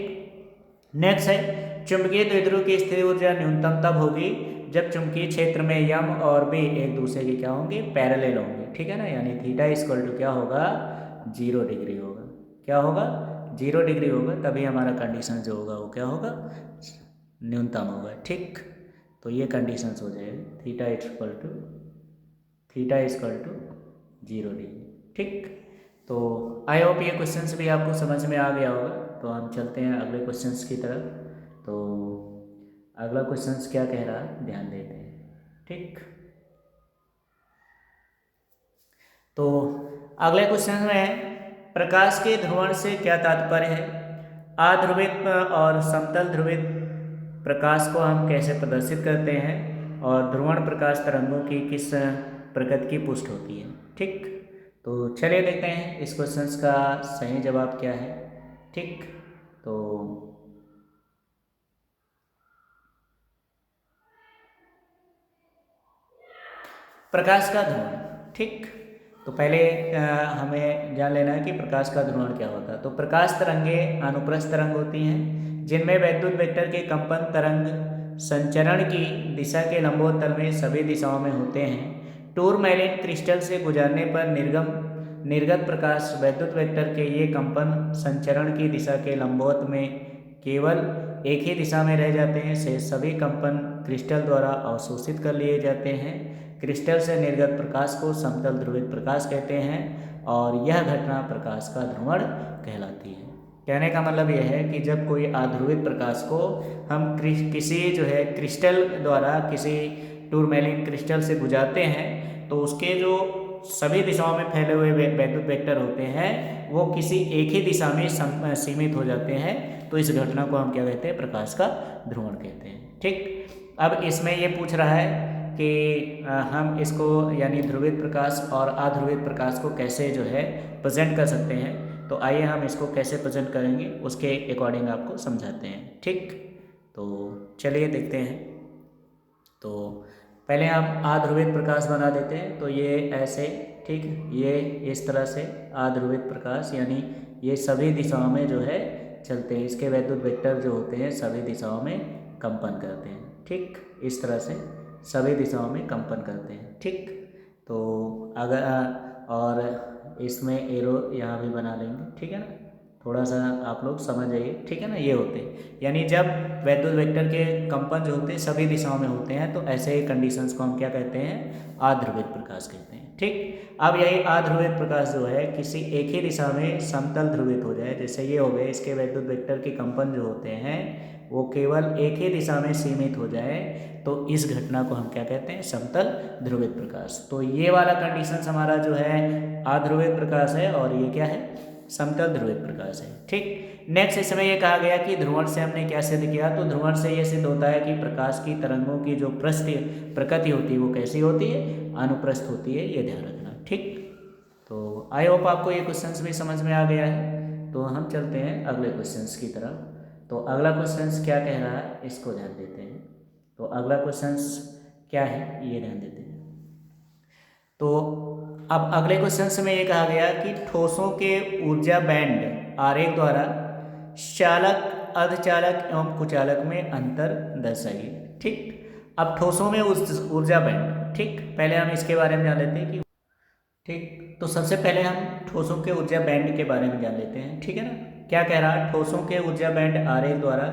नेक्स्ट है, चुंबकीय द्विध्रुव की स्थिति ऊर्जा न्यूनतम तब होगी जब चुंबकीय क्षेत्र में यम और बी एक दूसरे के क्या होंगे, पैरेलल होंगे। ठीक है ना, यानी थीटा इक्वल टू क्या होगा, 0 डिग्री होगा। क्या होगा, 0 डिग्री होगा, तभी हमारा कंडीशन जो होगा वो क्या होगा, न्यूनतम होगा। ठीक, तो ये कंडीशंस हो जाएगी, थीटा इक्वल टू 0 डिग्री। ठीक, तो आई होप ये क्वेश्चंस भी आपको समझ में आ गया होगा। तो हम चलते हैं अगले क्वेश्चंस की तरफ। तो अगला क्वेश्चंस क्या कह रहा है, ध्यान देते हैं। ठीक, तो अगले क्वेश्चन में प्रकाश के ध्रुवण से क्या तात्पर्य है, अध्रुवित और समतल ध्रुवित प्रकाश को हम कैसे प्रदर्शित करते हैं, और ध्रुवण प्रकाश तरंगों की किस प्रकृति की पुष्ट होती है। ठीक, तो चलिए देखते हैं इस क्वेश्चन का सही जवाब क्या है। ठीक, तो प्रकाश का ध्रुवण, ठीक। तो पहले हमें जान लेना है कि प्रकाश का ध्रुवण क्या होता है। तो प्रकाश तरंगें अनुप्रस्थ तरंग होती हैं जिनमें वैद्युत वेक्टर के कंपन तरंग संचरण की दिशा के लंबवत तल में सभी दिशाओं में होते हैं। टूरमैलिन क्रिस्टल से गुजरने पर निर्गत प्रकाश वैद्युत वेक्टर के ये कंपन संचरण की दिशा के लंबवत में केवल एक ही दिशा में रह जाते हैं। से सभी कंपन क्रिस्टल द्वारा अवशोषित कर लिए जाते हैं। क्रिस्टल से निर्गत प्रकाश को समतल ध्रुवित प्रकाश कहते हैं और यह घटना प्रकाश का ध्रुवण कहलाती है। कहने का मतलब यह है कि जब कोई अध्रुवित प्रकाश को हम किसी जो है क्रिस्टल द्वारा किसी टूरमैलिन क्रिस्टल से गुजारते हैं तो उसके जो सभी दिशाओं में फैले हुए वैद्युत वेक्टर होते हैं वो किसी एक ही दिशा में सीमित हो जाते हैं। तो इस घटना को हम क्या कहते हैं, प्रकाश का ध्रुवण कहते हैं, ठीक। अब इसमें ये पूछ रहा है कि हम इसको यानी ध्रुवित प्रकाश और अध्रुवित प्रकाश को कैसे जो है प्रेजेंट कर सकते हैं। तो आइए हम इसको कैसे प्रेजेंट करेंगे उसके अकॉर्डिंग आपको समझाते हैं, ठीक। तो चलिए देखते हैं। तो पहले हम अध्रुवित प्रकाश बना देते हैं। तो ये ऐसे, ठीक, ये इस तरह से अध्रुवित प्रकाश यानी ये सभी दिशाओं में जो है चलते हैं। इसके वैद्युत वेक्टर जो होते हैं सभी दिशाओं में कंपन करते हैं, ठीक। इस तरह से सभी दिशाओं में कंपन करते हैं, ठीक। तो अगर और इसमें एरो यहाँ भी बना लेंगे, ठीक है ना। थोड़ा सा आप लोग समझ जाइए, ठीक है ना। ये होते हैं यानी जब वैद्युत वेक्टर के कंपन जो होते हैं सभी दिशाओं में होते हैं तो ऐसे कंडीशंस को हम क्या कहते हैं, अध्रुवित प्रकाश कहते हैं, ठीक। अब यही अध्रुवित प्रकाश जो है किसी एक ही दिशा में समतल ध्रुवित हो जाए, जैसे ये हो गए, इसके वैद्युत वेक्टर के कंपन जो होते हैं वो केवल एक ही दिशा में सीमित हो जाए तो इस घटना को हम क्या कहते हैं, समतल ध्रुवित प्रकाश। तो ये वाला कंडीशन हमारा जो है अध्रुवित प्रकाश है और ये क्या है, समतल ध्रुवित प्रकाश है, ठीक। नेक्स्ट इसमें ये कहा गया कि ध्रुवण से हमने क्या सिद्ध किया। तो ध्रुवण से ये सिद्ध होता है कि प्रकाश की तरंगों की जो प्रकृति होती है वो कैसी होती है, अनुप्रस्थ होती है, ये ध्यान रखना, ठीक। तो आई होप आपको ये क्वेश्चंस भी समझ में आ गया है। तो हम चलते हैं अगले क्वेश्चंस की तरफ। तो अगला क्वेश्चंस क्या कह रहा है इसको ध्यान देते हैं। तो अगला क्वेश्चंस क्या है ये ध्यान देते हैं। तो अब अगले क्वेश्चन में ये कहा गया कि ठोसों के ऊर्जा बैंड आरेख द्वारा चालक, अर्धचालक एवं कुचालक में अंतर दर्शाइए, ठीक। अब ठोसों में ऊर्जा बैंड, ठीक, पहले हम इसके बारे में जान लेते हैं कि, ठीक। तो सबसे पहले हम ठोसों के ऊर्जा बैंड के बारे में जान लेते हैं, ठीक है ना। क्या कह रहा है, ठोसों के ऊर्जा बैंड आरेख द्वारा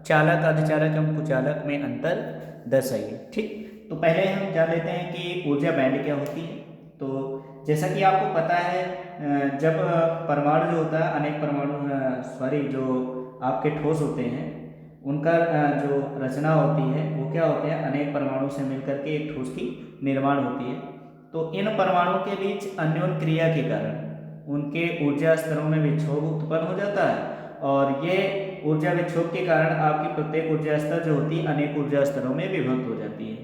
चालक, अर्धचालक एवं कुचालक में अंतर दर्शाइए, ठीक। तो पहले हम जान लेते हैं कि ऊर्जा बैंड क्या होती है। तो जैसा कि आपको पता है जब परमाणु जो होता है, अनेक परमाणु जो आपके ठोस होते हैं उनका जो रचना होती है वो क्या होते हैं, अनेक परमाणु से मिलकर के एक ठोस की निर्माण होती है। तो इन परमाणुओं के बीच अन्योन्य क्रिया के कारण उनके ऊर्जा स्तरों में विक्षोभ उत्पन्न हो जाता है और ये ऊर्जा विक्षोभ के कारण आपकी प्रत्येक ऊर्जा स्तर जो होती है अनेक ऊर्जा स्तरों में विभक्त हो जाती है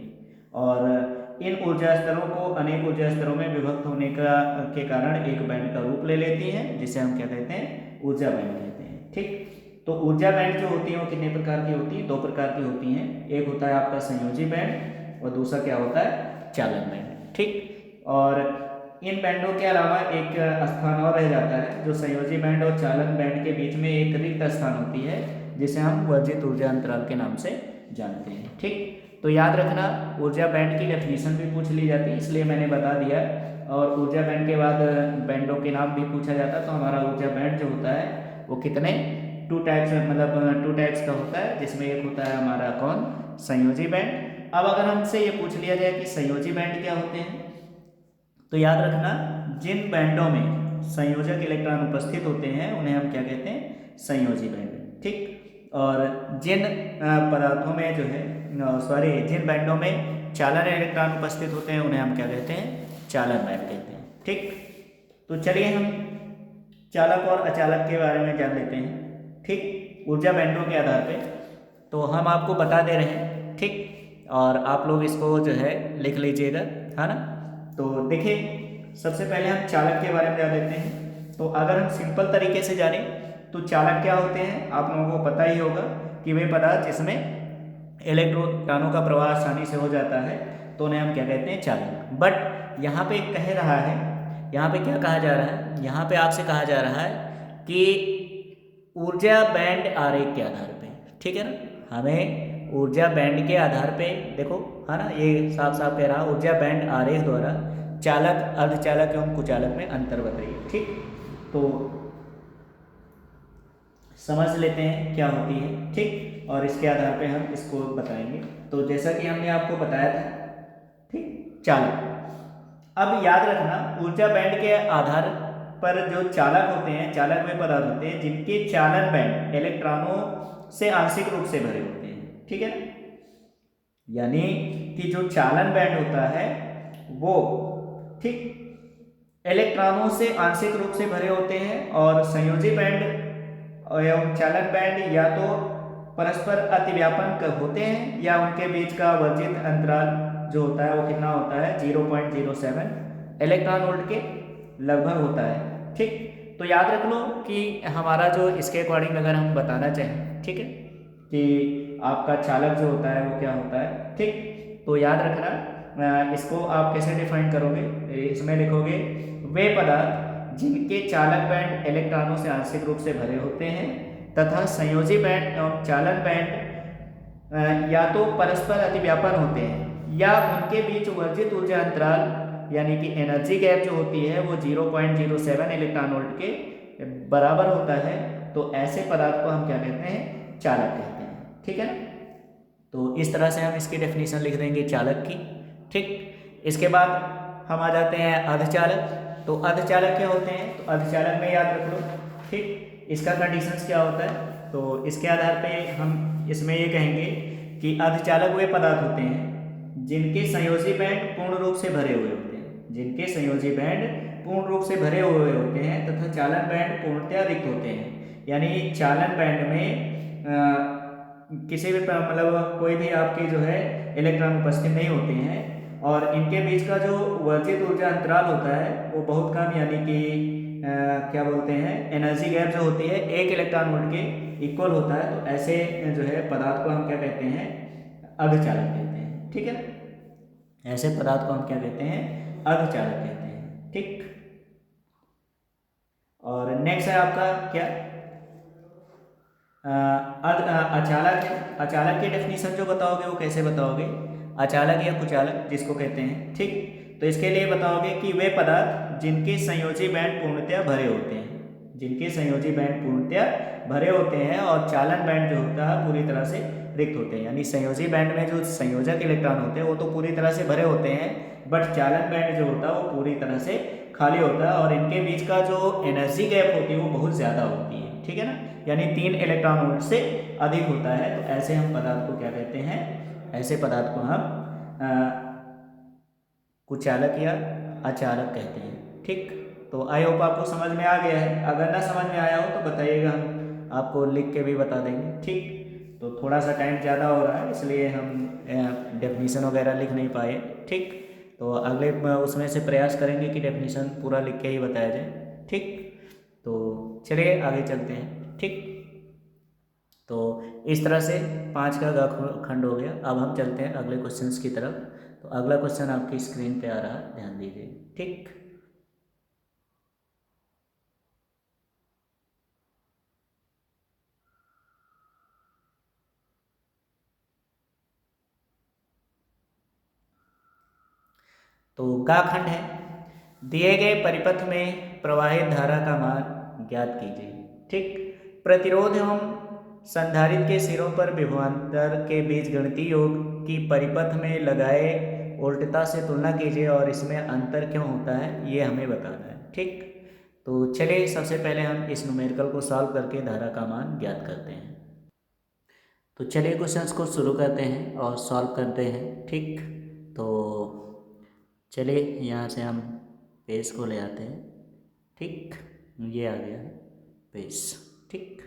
और इन ऊर्जा स्तरों को अनेक ऊर्जा स्तरों में विभक्त होने के कारण एक बैंड का रूप ले लेती है जिसे हम क्या कहते हैं, ऊर्जा बैंड कहते हैं, ठीक। तो ऊर्जा बैंड जो होती है वो कितने प्रकार की होती है, दो प्रकार की होती हैं। एक होता है आपका संयोजी बैंड और दूसरा क्या होता है, चालन बैंड, ठीक। और इन बैंडों के अलावा एक स्थान और रह जाता है जो संयोजी बैंड और चालन बैंड के बीच में एक रिक्त स्थान होती है जिसे हम वर्जित ऊर्जा अंतराल के नाम से जानते हैं, ठीक। तो याद रखना ऊर्जा बैंड की डेफिनेशन भी पूछ ली जाती है इसलिए मैंने बता दिया। और ऊर्जा बैंड के बाद बैंडों के नाम भी पूछा जाता है। तो हमारा ऊर्जा बैंड जो होता है वो कितने टू टाइप्स का होता है, जिसमें एक होता है हमारा कौन, संयोजी बैंड। अब अगर हमसे ये पूछ लिया जाए कि संयोजी बैंड क्या होते हैं तो याद रखना जिन बैंडों में संयोजक इलेक्ट्रॉन उपस्थित होते हैं उन्हें हम क्या कहते हैं, संयोजी बैंड, ठीक। और जिन पदार्थों में जो है जिन बैंडों में चालन इलेक्ट्रॉन उपस्थित होते हैं उन्हें हम क्या कहते हैं, चालन बैंड कहते हैं, ठीक। तो चलिए हम चालक और अचालक के बारे में जान लेते हैं, ठीक, ऊर्जा बैंडों के आधार पे। तो हम आपको बता दे रहे हैं, ठीक, और आप लोग इसको जो है लिख लीजिएगा, है ना। तो देखिए सबसे पहले हम चालक के बारे में जान लेते हैं। तो अगर हम सिंपल तरीके से जानें तो चालक क्या होते हैं, आप लोगों को पता ही होगा कि वे पदार्थ जिसमें इलेक्ट्रॉनों का प्रवाह आसानी से हो जाता है तो उन्हें हम क्या कहते हैं, चालक। बट यहाँ पे कह रहा है, यहाँ पे क्या कहा जा रहा है, यहाँ पे आपसे कहा जा रहा है कि ऊर्जा बैंड आरेख के आधार पे, ठीक है ना, हमें ऊर्जा बैंड के आधार पे देखो, है ना, ये साफ साफ कह रहा है ऊर्जा बैंड आरेख द्वारा चालक, अर्धचालक एवं कुचालक में अंतर बताइए। ठीक, तो समझ लेते हैं क्या होती है। ठीक, और इसके आधार पे हम इसको बताएंगे। तो जैसा कि हमने आपको बताया था, ठीक, चालक। अब याद रखना, ऊर्जा बैंड के आधार पर जो चालक होते हैं, चालक वे पदार्थ होते हैं जिनके चालन बैंड इलेक्ट्रॉनों से आंशिक रूप से भरे होते हैं। ठीक है, यानी कि जो चालन बैंड होता है वो, ठीक, इलेक्ट्रॉनों से आंशिक रूप से भरे होते हैं, और संयोजी बैंड एवं चालन बैंड या तो परस्पर अतिव्यापन होते हैं या उनके बीच का वर्जित अंतराल जो होता है वो कितना होता है, 0.07 इलेक्ट्रॉन वोल्ट के लगभग होता है। ठीक, तो याद रख लो कि हमारा जो इसके अकॉर्डिंग अगर हम बताना चाहें, ठीक है, कि आपका चालक जो होता है वो क्या होता है। ठीक, तो याद रखना, इसको आप कैसे डिफाइन करोगे, इसमें लिखोगे वे पदार्थ जिनके चालक बैंड इलेक्ट्रॉनों से आंशिक रूप से भरे होते हैं तथा संयोजी बैंड एवं चालन बैंड या तो परस्पर अतिव्यापन होते हैं या उनके बीच वर्जित ऊर्जा अंतराल यानी कि एनर्जी गैप जो होती है वो 0.07 इलेक्ट्रॉन वोल्ट के बराबर होता है। तो ऐसे पदार्थ को हम क्या कहते हैं, चालक कहते हैं। ठीक है, तो इस तरह से हम इसकी डेफिनेशन लिख देंगे चालक की। ठीक, इसके बाद हम आ जाते हैं अर्धचालक। तो अर्धचालक क्या होते हैं, तो अर्धचालक में याद रख लो, ठीक, इसका कंडीशंस क्या होता है। तो इसके आधार पे हम इसमें ये कहेंगे कि अर्धचालक वे पदार्थ होते हैं जिनके संयोजी बैंड पूर्ण रूप से भरे हुए होते हैं, जिनके संयोजी बैंड पूर्ण रूप से भरे हुए होते हैं तथा चालन बैंड पूर्णतया रिक्त होते हैं। यानी चालन बैंड में किसी भी मतलब कोई भी आपके जो है इलेक्ट्रॉन उपस्थित नहीं होते हैं, और इनके बीच का जो वर्जित ऊर्जा अंतराल होता है वो बहुत कम, यानी कि क्या बोलते हैं, एनर्जी गैप जो होती है 1 इलेक्ट्रॉन वोल्ट के इक्वल होता है। तो ऐसे जो है पदार्थ को हम क्या कहते हैं, अर्धचालक कहते हैं। ठीक है, ऐसे पदार्थ को हम क्या कहते हैं, अर्धचालक कहते हैं। ठीक, और नेक्स्ट है आपका क्या, अचालक है। अचालक की डेफिनेशन जो बताओगे वो कैसे बताओगे, अचालक या कुचालक जिसको कहते हैं। ठीक, तो इसके लिए बताओगे कि वे पदार्थ जिनके संयोजी बैंड पूर्णतया भरे होते हैं, जिनके संयोजी बैंड पूर्णतया भरे होते हैं और चालन बैंड जो होता है पूरी तरह से रिक्त होते हैं। यानी संयोजी बैंड में जो संयोजक इलेक्ट्रॉन होते हैं वो तो पूरी तरह से भरे होते हैं, बट चालन बैंड जो होता है वो पूरी तरह से खाली होता है, और इनके बीच का जो एनर्जी गैप होती है वो बहुत ज़्यादा होती है। ठीक है ना, यानी 3 इलेक्ट्रॉन वोल्ट से अधिक होता है। तो ऐसे हम पदार्थ को क्या कहते हैं, ऐसे पदार्थ को हम कुचालक या अचालक कहते हैं। ठीक, तो आई होप आपको समझ में आ गया है। अगर ना समझ में आया हो तो बताइएगा, हम आपको लिख के भी बता देंगे। ठीक, तो थोड़ा सा टाइम ज़्यादा हो रहा है इसलिए हम डेफिनीशन वगैरह लिख नहीं पाए। ठीक, तो अगले उसमें से प्रयास करेंगे कि डेफिनीशन पूरा लिख के ही बताया जाए। ठीक, तो चलिए आगे चलते हैं। ठीक, तो इस तरह से 5 का खंड हो गया। अब हम चलते हैं अगले क्वेश्चंस की तरफ। तो अगला क्वेश्चन आपकी स्क्रीन पे आ रहा है, ध्यान दीजिए। ठीक, तो गा खंड है, दिए गए परिपथ में प्रवाहित धारा का मान ज्ञात कीजिए। ठीक, प्रतिरोध एवं संधारित्र के सिरों पर विभवांतर के बीच गणितीय योग की परिपथ में लगाए उल्टता से तुलना कीजिए और इसमें अंतर क्यों होता है ये हमें बताना है। ठीक, तो चलिए सबसे पहले हम इस न्यूमेरिकल को सॉल्व करके धारा का मान ज्ञात करते हैं। तो चलिए क्वेश्चंस को शुरू करते हैं और सॉल्व करते हैं। ठीक, तो चलिए यहाँ से हम पेज को ले आते हैं। ठीक, ये आ गया है पेज। ठीक,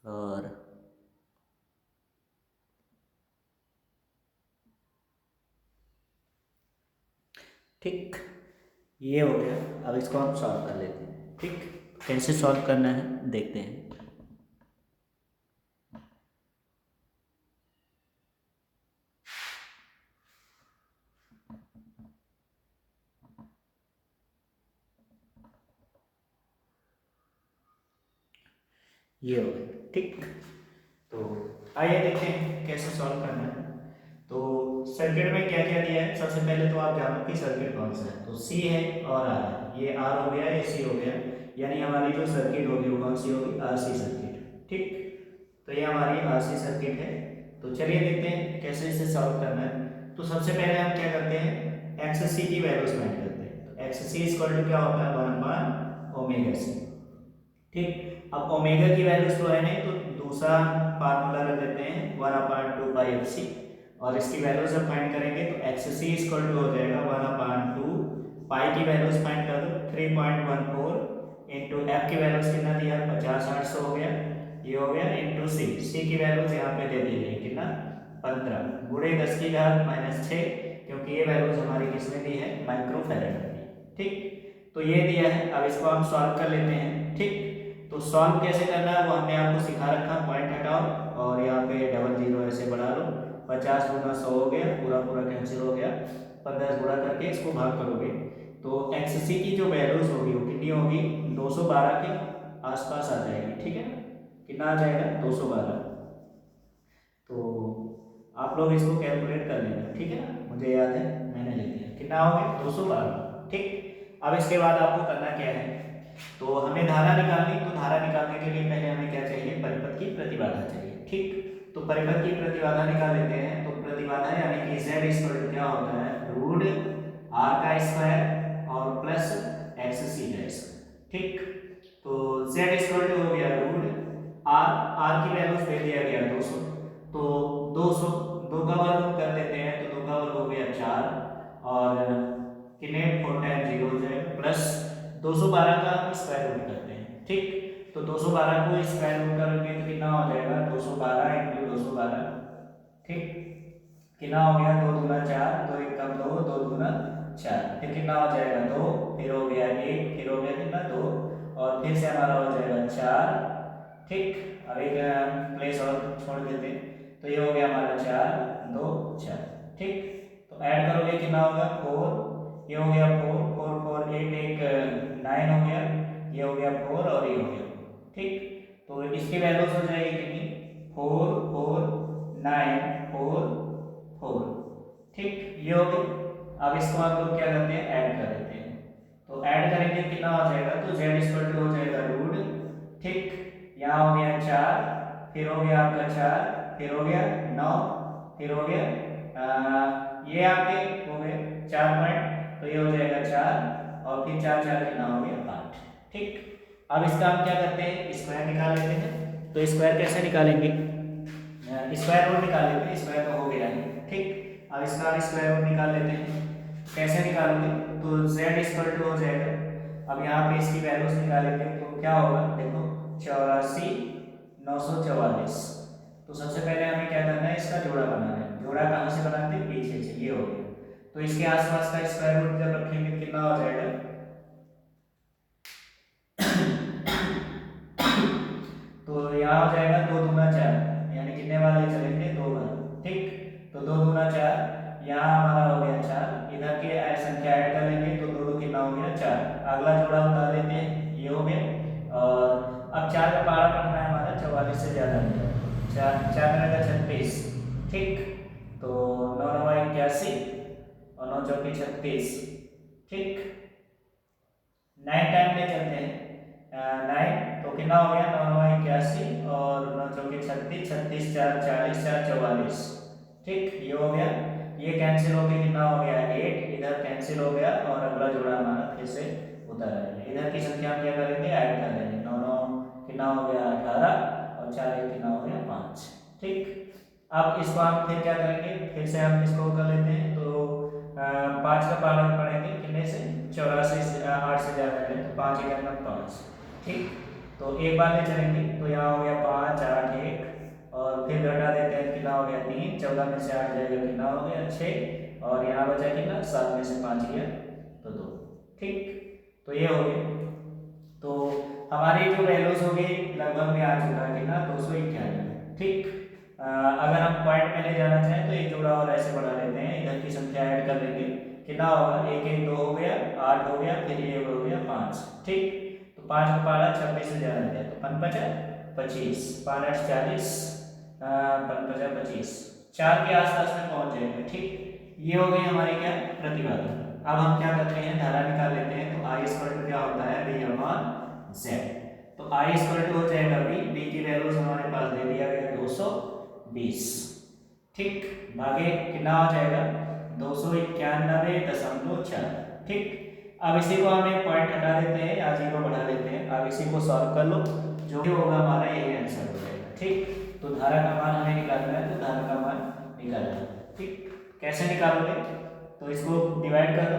और ठीक, ये हो गया। अब इसको हम सॉल्व कर लेते हैं। ठीक, कैसे सॉल्व करना है देखते हैं। ये हो गया, ठीक। तो आइए देखते हैं कैसे सॉल्व करना है। तो सर्किट में क्या क्या दिया है, सबसे पहले तो आप जानो कि सर्किट कौन सा है। तो सी है और आर है, ये आर हो गया, ये सी हो गया, यानी हमारी जो सर्किट होगी वो कौन सी होगी, आरसी सर्किट, ठीक। तो ये हमारी आरसी सर्किट है। तो चलिए देखते हैं कैसे इसे सॉल्व करना है। तो सबसे पहले हम क्या करते हैं, एक्स सी की वैल्यूज फाइंड करते हैं। तो एक्स सी इक्वल टू क्या होता है, 1/ओमेगा सी, ठीक। अब ओमेगा की वैल्यूज तो है नहीं, तो दूसरा फार्मूला रख देते हैं 1/2πfc, और इसकी वैल्यूज जब फाइंड करेंगे तो एक्स सी इक्वल टू हो जाएगा 1/2 पाई की वैल्यूज फाइंड कर दो 3.14 इंटू एफ की वैल्यूज कितना दिया 50/800 हो गया, ये हो गया, इंटू सी की वैल्यूज यहाँ पे दे दी गई कितना 15 गुणे 10 की घात -6, क्योंकि ये वैल्यूज हमारी किसमें दी है, माइक्रोफैराड में दी, ठीक। तो ये दिया है, अब इसको हम सॉल्व कर लेते हैं, ठीक। तो सॉल्व कैसे करना है वो हमने आपको सिखा रखा, पॉइंट हटाओ और यहाँ पे डबल जीरो ऐसे बढ़ा लो, 50 गुना 100 हो गया, पूरा पूरा कैंसिल हो गया, 15 गुणा करके इसको भाग करोगे तो एक्स सी की जो वैल्यूज होगी वो कितनी होगी, 212 के आसपास आ जाएगी, ठीक है। कितना आ जाएगा, 212। तो आप लोग इसको कैलकुलेट कर लेना, ठीक है ना, मुझे याद है मैंने लिख दिया, कितना हो गया 212, ठीक। अब इसके बाद आपको करना क्या है, तो हमें धारा निकालनी, तो धारा निकालने के लिए पहले हमें क्या चाहिए, परिपथ की प्रतिबाधा चाहिए, ठीक। तो परिपथ की प्रतिबाधा निकाल लेते हैं। तो प्रतिबाधा यानी कि Z इक्वल क्या होता है, रूट R का स्क्वायर और प्लस एक्स सी का स्क्वायर, ठीक। तो Z इक्वल हो गया रूट R की वैल्यूज दे दिया गया 200, तो 200 दो का वर्ग कर देते हैं, तो 2 का वर्ग हो गया 4 और कितने 4 टाइम 0 हो जाएगा, प्लस 212 का हम स्क्वायर रूट करते हैं, ठीक। तो 212 को स्क्वायर रूट करोगे तो कितना हो जाएगा, 212 इंटू 212, ठीक। कितना हो गया, 2 दूना 4, 2 एक कम 2, 2 दूना 4, फिर कितना हो जाएगा 2, फिर हो गया 1, फिर हो गया कितना 2, और फिर से हमारा हो जाएगा 4, ठीक। अब एक प्लेस और छोड़ देते हैं, तो ये हो गया हमारा 4 2 4, ठीक। तो ऐड करोगे कितना होगा 4, ये हो गया 4 4 4 8 एक 9 हो गया, ये हो गया 4 और ये हो गया 4, ठीक। तो इसकी वैल्यूज हो जाएगी कितनी, 4 4 9 4 4, ठीक, ये हो गई। अब इसको आप लोग क्या करते हैं, ऐड कर देते हैं। तो ऐड करेंगे कितना हो जाएगा, तो Z इक्वल टू हो जाएगा रूट, ठीक। यहाँ हो गया 4, फिर हो गया आपका 4, फिर हो गया 9, फिर हो गया ये आपके हो गए 4 पॉइंट, तो ये हो जाएगा 4 और फिर 4 4 कितना हो गया 8, ठीक। अब इसका हम क्या करते हैं, स्क्वायर निकाल लेते हैं। तो स्क्वायर कैसे निकालेंगे, स्क्वायर रूट निकाल लेते हैं, स्क्वायर तो हो गया है, ठीक। अब इसका स्क्वायर रूट निकाल लेते हैं, कैसे निकालोगे, तो Z इक्वल टू हो जाएगा, अब यहाँ पे इसकी वैल्यूज निकालेंगे तो क्या होगा, देखो 84 944। तो सबसे पहले हमें क्या करना है, इसका जोड़ा बनाना है। जोड़ा कहाँ से बनाते हैं, पीछे से, ये हो गया। तो इसके आसपास का स्क्वायर रूट जब रखेंगे कितना हो जाएगा, तो यहाँ हो जाएगा 2 दूना 4, यानी कितने वाले चलेंगे, 2 बार, ठीक। तो 2 दूना 4, यहाँ हमारा हो गया 4, इधर के संख्या ऐड कर लेंगे तो 2 2 कितना हो गया 4, अगला जोड़ा उतार लेते हैं, ये हो गया। और अब 4 का पारा पड़ना है हमारा 44 से ज़्यादा है, 4 4 का 36, ठीक। तो 9 9 81 और 9 चौके 36, ठीक। 9 टाइम ले चलते हैं, 9 तो कितना हो गया, 9 9 81 और 9 चौके 36, 36 4 40 4 44, ठीक, ये हो गया। ये कैंसिल हो गया, कितना हो गया 8, इधर कैंसिल हो गया और अगला जोड़ा हमारा फिर से उतर आएगा। इधर की संख्या हम क्या करेंगे, ऐड कर देंगे, 9 9 कितना हो गया 18 और 4 1 कितना हो गया 5, ठीक। अब इसको हम फिर क्या करेंगे, फिर से हम इसको कर लेते हैं। तो 5 का पालन पढ़ेंगे कितने से, 84 से 8 से ज़्यादा है, तो 5 1 5, ठीक। तो एक बार ले चलेंगे, तो यहाँ हो गया 5 8 1 और फिर घटा देते हैं, कितना हो गया 3, 14 में से 8 जाएगा कितना हो गया 6 और यहाँ बचा कितना 7 में से 5 गया तो 2, ठीक। तो ये हो गया। तो हमारी जो वैल्यूज हो गई लगभग में आ चुका है कितना 291, ठीक। अगर हम पॉइंट में ले जाना चाहें तो एक जोड़ा और ऐसे बढ़ा लेते हैं, इधर की संख्या ऐड कर लेंगे, कितना होगा 1 1 2 हो गया, 8 हो गया, फिर ये हो गया 5, ठीक। तो 5 का पारा 26 से ज़्यादा है तो 5 5 25, 5 8 40, 25, 4 के आसपास में पहुंच जाएगा। ठीक, ये हो गई हमारी क्या प्रतिबाधा। अब हम क्या करते हैं, धारा निकाल लेते हैं। तो I इक्वल क्या होता है, V अपॉन Z। तो I इक्वल हो जाएगा V की वैल्यूज हमारे पास दे दिया गया 220। ठीक, भागे कितना हो जाएगा 291.4। ठीक, अब इसी को हम एक पॉइंट हटा देते हैं या 0 बढ़ा देते हैं। अब इसी को सॉल्व कर लो, जो भी होगा हमारा यही आंसर हो जाएगा। ठीक, तो धारा का मान हमें निकालना है, तो धारा का मान निकालना है। ठीक, कैसे निकालोगे, तो इसको डिवाइड कर दो।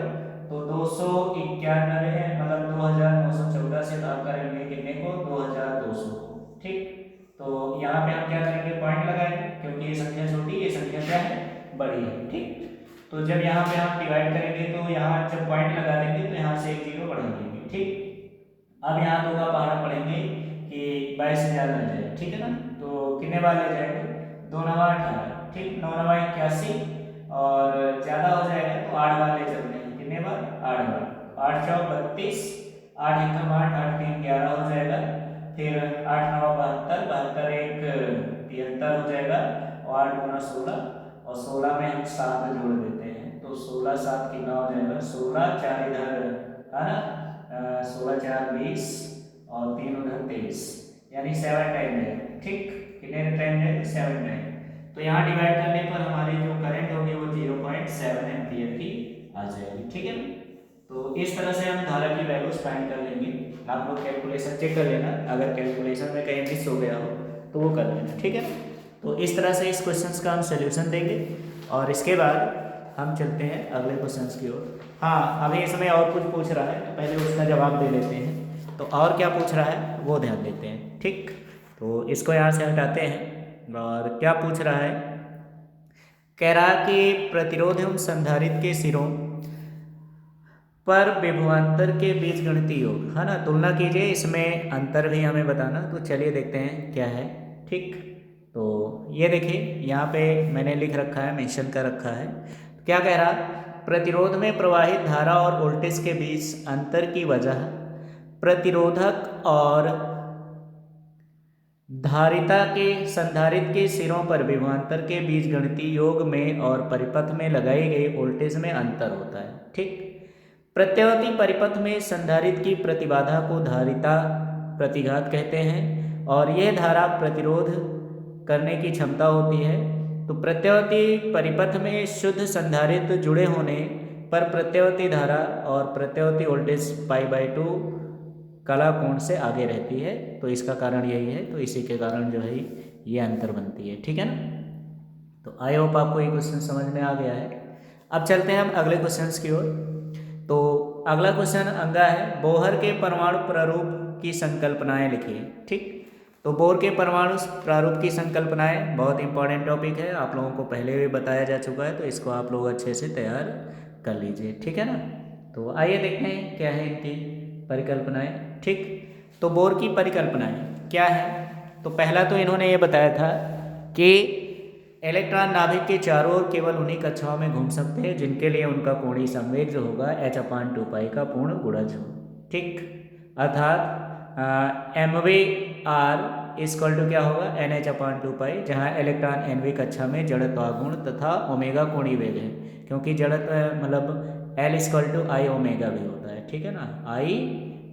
तो 291 है मतलब 2914 से भाग करेंगे कितने को, 2200 को। ठीक, तो यहाँ पे हम क्या करेंगे, पॉइंट लगाएंगे, क्योंकि ये संख्या छोटी, ये संख्या क्या है, बड़ी है। ठीक, तो जब यहाँ पे हम डिवाइड करेंगे तो यहाँ जब पॉइंट लगा देंगे तो यहाँ से एक 0 बढ़ा देंगे। ठीक, अब यहाँ 2 का पहाड़ा पढ़ेंगे कि 22,000 लग जाए। ठीक है ना, तो कितने बार ले जाएंगे, 2 9 18। ठीक, 9 9 81 और ज़्यादा हो जाएगा तो 8 बार ले चलते हैं। कितने बार, 8 बार। 8 चौक 32, 8 एकम 8, 8 3 11 हो जाएगा। फिर 8 9 72, 72 एक 73 हो जाएगा और 8 गुना 16, और 16 में हम 7 जोड़ देते हैं। तो 16 7 कितना हो जाएगा, 16 4 इधर है ना, 16 4 20 और 3 उधर 23, यानी 7 टाइम है। ठीक, कितने टाइम है, 7 टाइम। तो यहाँ डिवाइड करने पर हमारी जो करंट होगी वो 0.7 एम्पियर की आ जाएगी। ठीक है, तो इस तरह से हम धारा की वैल्यूज फाइंड कर लेंगे। आप लोग कैलकुलेशन चेक कर लेना, अगर कैलकुलेशन में कहीं मिस हो गया हो तो वो कर लेना। ठीक है, तो इस तरह से इस क्वेश्चंस का हम सोल्यूशन देंगे और इसके बाद हम चलते हैं अगले क्वेश्चंस की ओर। हाँ, अभी इसमें और कुछ पूछ रहा है, पहले उसका जवाब दे लेते हैं। तो और क्या पूछ रहा है वो ध्यान देते हैं। ठीक, तो इसको यहाँ से हटाते हैं। और क्या पूछ रहा है, कह रहा कि प्रतिरोध एवं संधारित्र के सिरों पर विभवांतर के बीच गणितीय योग, है ना, तुलना कीजिए। इसमें अंतर भी हमें बताना। तो चलिए देखते हैं क्या है। ठीक, तो ये देखिए यहाँ पे मैंने लिख रखा है, मेंशन कर रखा है। क्या कह रहा, प्रतिरोध में प्रवाहित धारा और वोल्टेज के बीच अंतर की वजह प्रतिरोधक और धारिता के संधारित्र के सिरों पर विभवांतर के बीच गणितीय योग में और परिपथ में लगाई गई वोल्टेज में अंतर होता है। ठीक, प्रत्यावर्ती परिपथ में संधारित्र की प्रतिबाधा को धारिता प्रतिघात कहते हैं और यह धारा प्रतिरोध करने की क्षमता होती है। तो प्रत्यावर्ती परिपथ में शुद्ध संधारित्र जुड़े होने पर प्रत्यावर्ती धारा और प्रत्यावर्ती वोल्टेज π/2 कला कोण से आगे रहती है। तो इसका कारण यही है, तो इसी के कारण जो है ये अंतर बनती है। ठीक है ना, तो आई होप आपको ये क्वेश्चन समझ में आ गया है। अब चलते हैं हम अगले क्वेश्चन की ओर। तो अगला क्वेश्चन अंगा है, बोहर के परमाणु प्रारूप की संकल्पनाएं लिखिए। ठीक, तो बोहर के परमाणु प्रारूप की संकल्पनाएं बहुत इंपॉर्टेंट टॉपिक है, आप लोगों को पहले भी बताया जा चुका है, तो इसको आप लोग अच्छे से तैयार कर लीजिए। ठीक है ना, तो आइए देखते हैं क्या है इनकी परिकल्पनाएं। ठीक, तो बोहर की परिकल्पनाएं क्या है, तो पहला तो इन्होंने ये बताया था कि इलेक्ट्रॉन नाभिक के चारों ओर केवल उन्हीं कक्षाओं में घूम सकते हैं जिनके लिए उनका कोणीय संवेग जो होगा h/2π का पूर्ण गुणज हो। ठीक, अर्थात mv/r इक्वल टू क्या होगा, nh/2π, जहाँ इलेक्ट्रॉन nv कक्षा में जड़त्वागुण तथा ओमेगा कोणीय वेग है, क्योंकि जड़त्व मतलब l equal to i omega भी होता है। ठीक है ना, i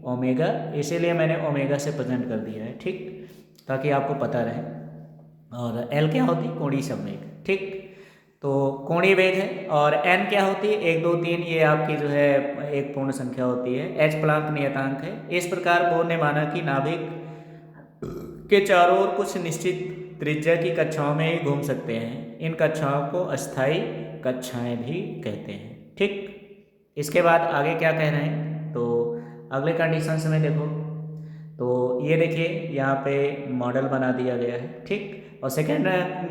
ओमेगा, इसीलिए मैंने ओमेगा से प्रेजेंट कर दिया है। ठीक, ताकि आपको पता रहे। और L क्या होती है, कोणीय संवेग। ठीक, तो कोणीय वेग है। और N क्या होती है, 1 2 3, ये आपकी जो है एक पूर्ण संख्या होती है। H प्लांक नियतांक है। इस प्रकार बोहर ने माना कि नाभिक के चारों ओर कुछ निश्चित त्रिज्या की कक्षाओं में ही घूम सकते हैं। इन कक्षाओं को अस्थायी कक्षाएं भी कहते हैं। ठीक, इसके बाद आगे क्या कह रहे हैं, तो अगले कंडीशंस में देखो, तो ये देखिए यहाँ पे मॉडल बना दिया गया है। ठीक, और सेकेंड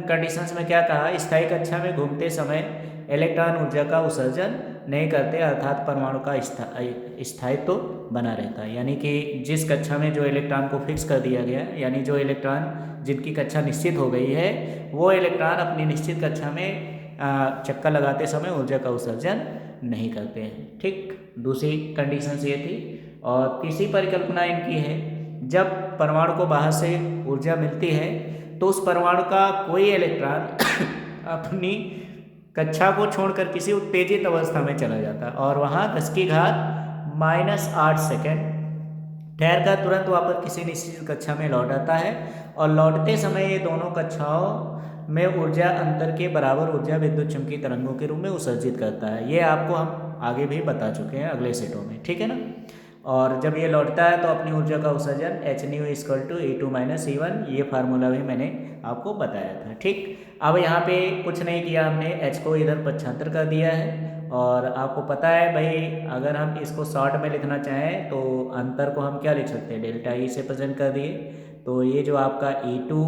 कंडीशंस में क्या कहा, स्थायी कक्षा में घूमते समय इलेक्ट्रॉन ऊर्जा का उत्सर्जन नहीं करते, अर्थात परमाणु का स्थायित्व तो बना रहता है। यानी कि जिस कक्षा में जो इलेक्ट्रॉन को फिक्स कर दिया गया है, यानी जो इलेक्ट्रॉन जिनकी कक्षा निश्चित हो गई है, वो इलेक्ट्रॉन अपनी निश्चित कक्षा में चक्कर लगाते समय ऊर्जा का उत्सर्जन नहीं करते हैं। ठीक, दूसरी कंडीशन ये थी। और तीसरी परिकल्पना इनकी है, जब परमाणु को बाहर से ऊर्जा मिलती है तो उस परमाणु का कोई इलेक्ट्रॉन अपनी कक्षा को छोड़कर किसी उत्तेजित अवस्था में चला जाता है और वहाँ 10⁻⁻⁸ ठहर कर तुरंत वापस किसी निश्चित कक्षा में लौट आता है और लौटते समय ये दोनों कक्षाओं में ऊर्जा अंतर के बराबर ऊर्जा विद्युत चुम्बकीय तरंगों के रूप में उत्सर्जित करता है। ये आपको हम आगे भी बता चुके हैं अगले सेटों में, ठीक है ना। और जब ये लौटता है तो अपनी ऊर्जा का उत्सर्जन H/E2 - E1, ये फार्मूला भी मैंने आपको बताया था, ठीक। अब यहाँ पे कुछ नहीं किया हमने, H को इधर 75 कर दिया है और आपको पता है भाई अगर हम इसको शॉर्ट में लिखना चाहें तो अंतर को हम क्या लिख सकते हैं, डेल्टा E से प्रेजेंट कर दिए। तो ये जो आपका E2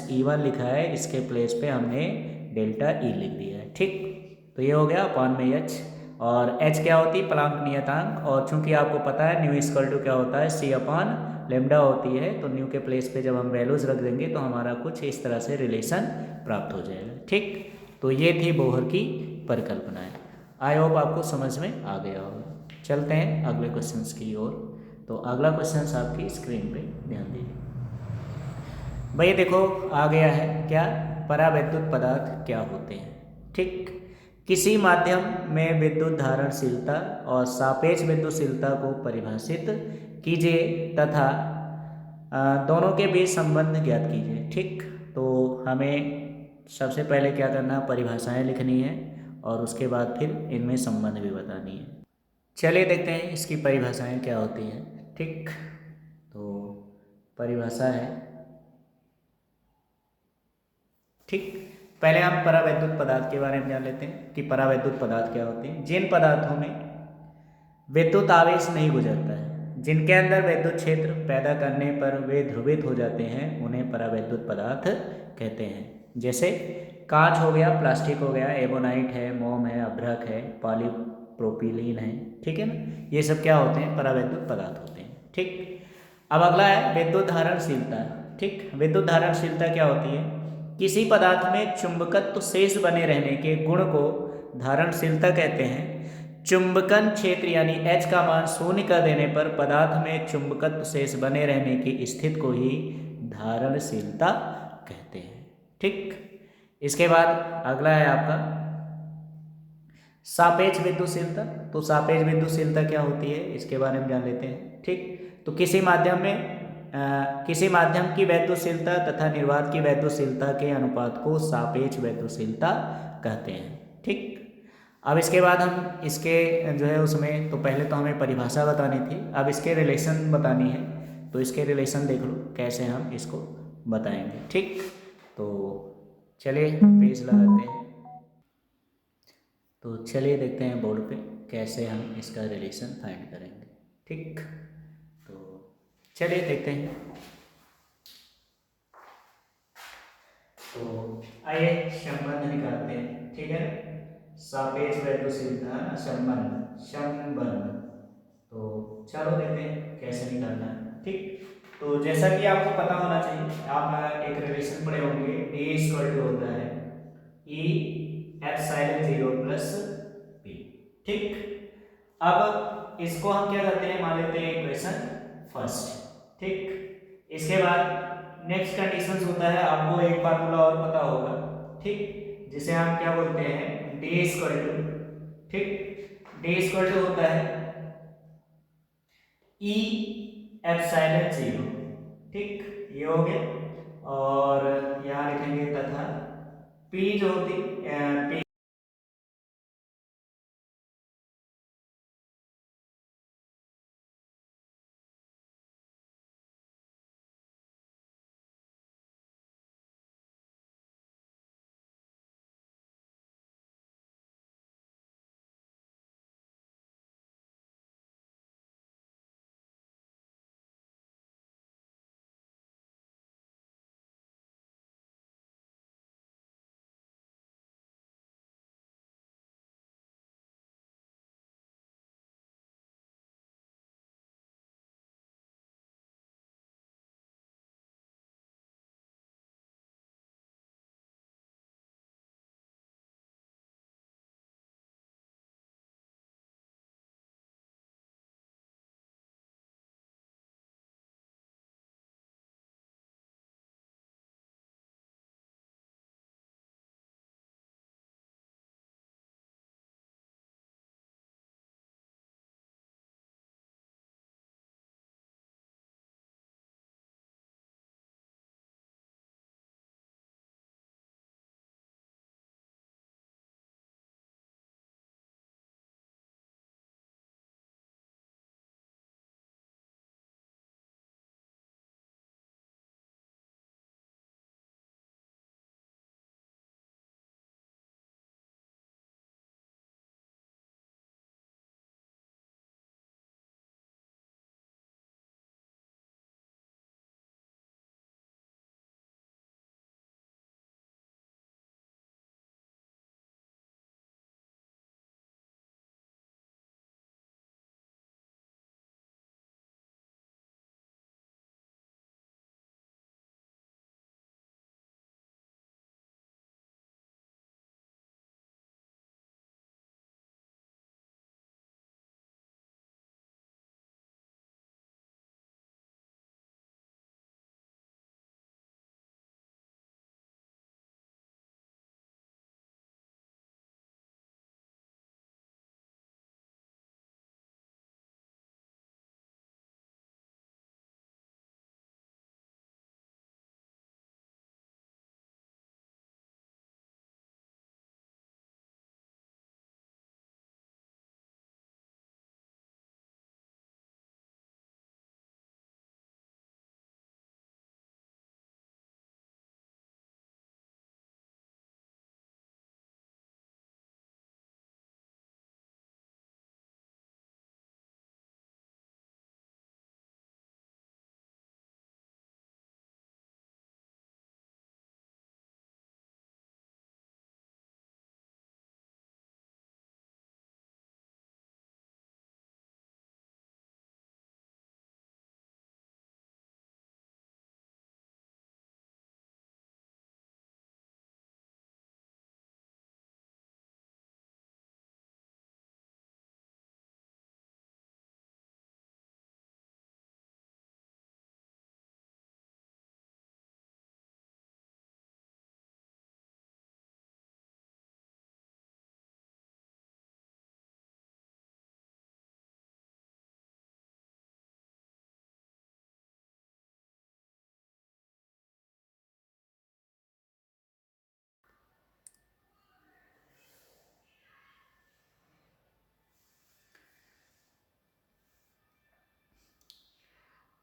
- E1 लिखा है इसके प्लेस पे हमने डेल्टा E लिख दिया है, ठीक। तो ये हो गया अपॉन में H, और H क्या होती है, प्लांक नियतांक, और चूंकि आपको पता है न्यू इक्वल टू क्या होता है, C/λ होती है। तो न्यू के प्लेस पे जब हम वैल्यूज रख देंगे तो हमारा कुछ इस तरह से रिलेशन प्राप्त हो जाएगा, ठीक। तो ये थी बोहर की परिकल्पनाएं। आई होप आपको समझ में आ गया होगा। चलते हैं अगले क्वेश्चंस की ओर। तो अगला क्वेश्चन आपकी स्क्रीन पे ध्यान दीजिए भाई, देखो आ गया है क्या, परावैद्युत पदार्थ क्या होते हैं, ठीक। किसी माध्यम में विद्युत धारणशीलता और सापेक्ष विद्युतशीलता को परिभाषित कीजिए तथा दोनों के बीच संबंध ज्ञात कीजिए, ठीक। तो हमें सबसे पहले क्या करना, परिभाषाएं लिखनी है और उसके बाद फिर इनमें संबंध भी बतानी है। चलिए देखते हैं इसकी परिभाषाएं क्या होती हैं, ठीक। तो परिभाषा है, ठीक। पहले हम परावैद्युत पदार्थ के बारे में जान लेते हैं कि परावैद्युत पदार्थ क्या होते हैं। जिन पदार्थों में विद्युत आवेश नहीं गुजरता है, जिनके अंदर विद्युत क्षेत्र पैदा करने पर वे ध्रुवित हो जाते हैं, उन्हें परावैद्युत पदार्थ कहते हैं। जैसे कांच हो गया, प्लास्टिक हो गया, एबोनाइट है, मोम है, अभ्रक है, पॉलीप्रोपिलीन है, ठीक है ना। ये सब क्या होते हैं, परावैद्युत पदार्थ होते हैं, ठीक। अब अगला है विद्युत धारणशीलता, ठीक। विद्युत धारणशीलता क्या होती है, किसी पदार्थ में चुंबकत्व शेष बने रहने के गुण को धारणशीलता कहते हैं। चुंबकन क्षेत्र यानी H का मान शून्य कर देने पर पदार्थ में चुंबकत्व शेष बने रहने की स्थिति को ही धारणशीलता कहते हैं, ठीक। इसके बाद अगला है आपका सापेक्ष विद्युतशीलता। तो सापेक्ष विद्युतशीलता क्या होती है इसके बारे में जान लेते हैं, ठीक। तो किसी माध्यम में किसी माध्यम की वैद्युतशीलता तथा निर्वात की वैद्युतशीलता के अनुपात को सापेक्ष वैद्युतशीलता कहते हैं, ठीक। अब इसके बाद हम इसके जो है उसमें, तो पहले तो हमें परिभाषा बतानी थी, अब इसके रिलेशन बतानी है। तो इसके रिलेशन देख लो कैसे हम इसको बताएंगे, ठीक। तो चलिए पेज लगाते हैं। तो चलिए देखते हैं बोर्ड पे कैसे हम इसका रिलेशन फाइंड करेंगे, ठीक। तो चलिए देखते हैं। तो आइए संबंध निकालते हैं, ठीक है। सापेक्ष वैद्युतशीलता संबंध, संबंध। तो चलो देखते हैं कैसे निकालना है, ठीक। तो जैसा कि आपको पता होना चाहिए, आप एक रिलेशन पढ़े होंगे, A इक्वल टू होता है E/0 प्लस P, ठीक। अब इसको हम क्या करते हैं, मान लेते हैं इक्वेशन फर्स्ट, ठीक। इसके बाद नेक्स्ट कंडीशन होता है, आपको एक फार्मूला और पता होगा, ठीक, जिसे हम क्या बोलते हैं, D इक्वल टू, ठीक। D इक्वल टू होता है E/0, ठीक। ये हो गया, और यहाँ लिखेंगे तथा P जो होती P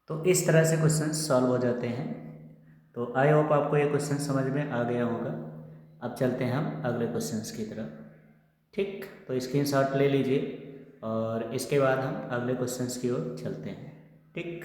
तो इस तरह से क्वेश्चन सॉल्व हो जाते हैं। तो आई होप आपको ये क्वेश्चन समझ में आ गया होगा। अब चलते हैं हम अगले क्वेश्चंस की तरफ। ठीक, तो स्क्रीनशॉट ले लीजिए और इसके बाद हम अगले क्वेश्चंस की ओर चलते हैं। ठीक।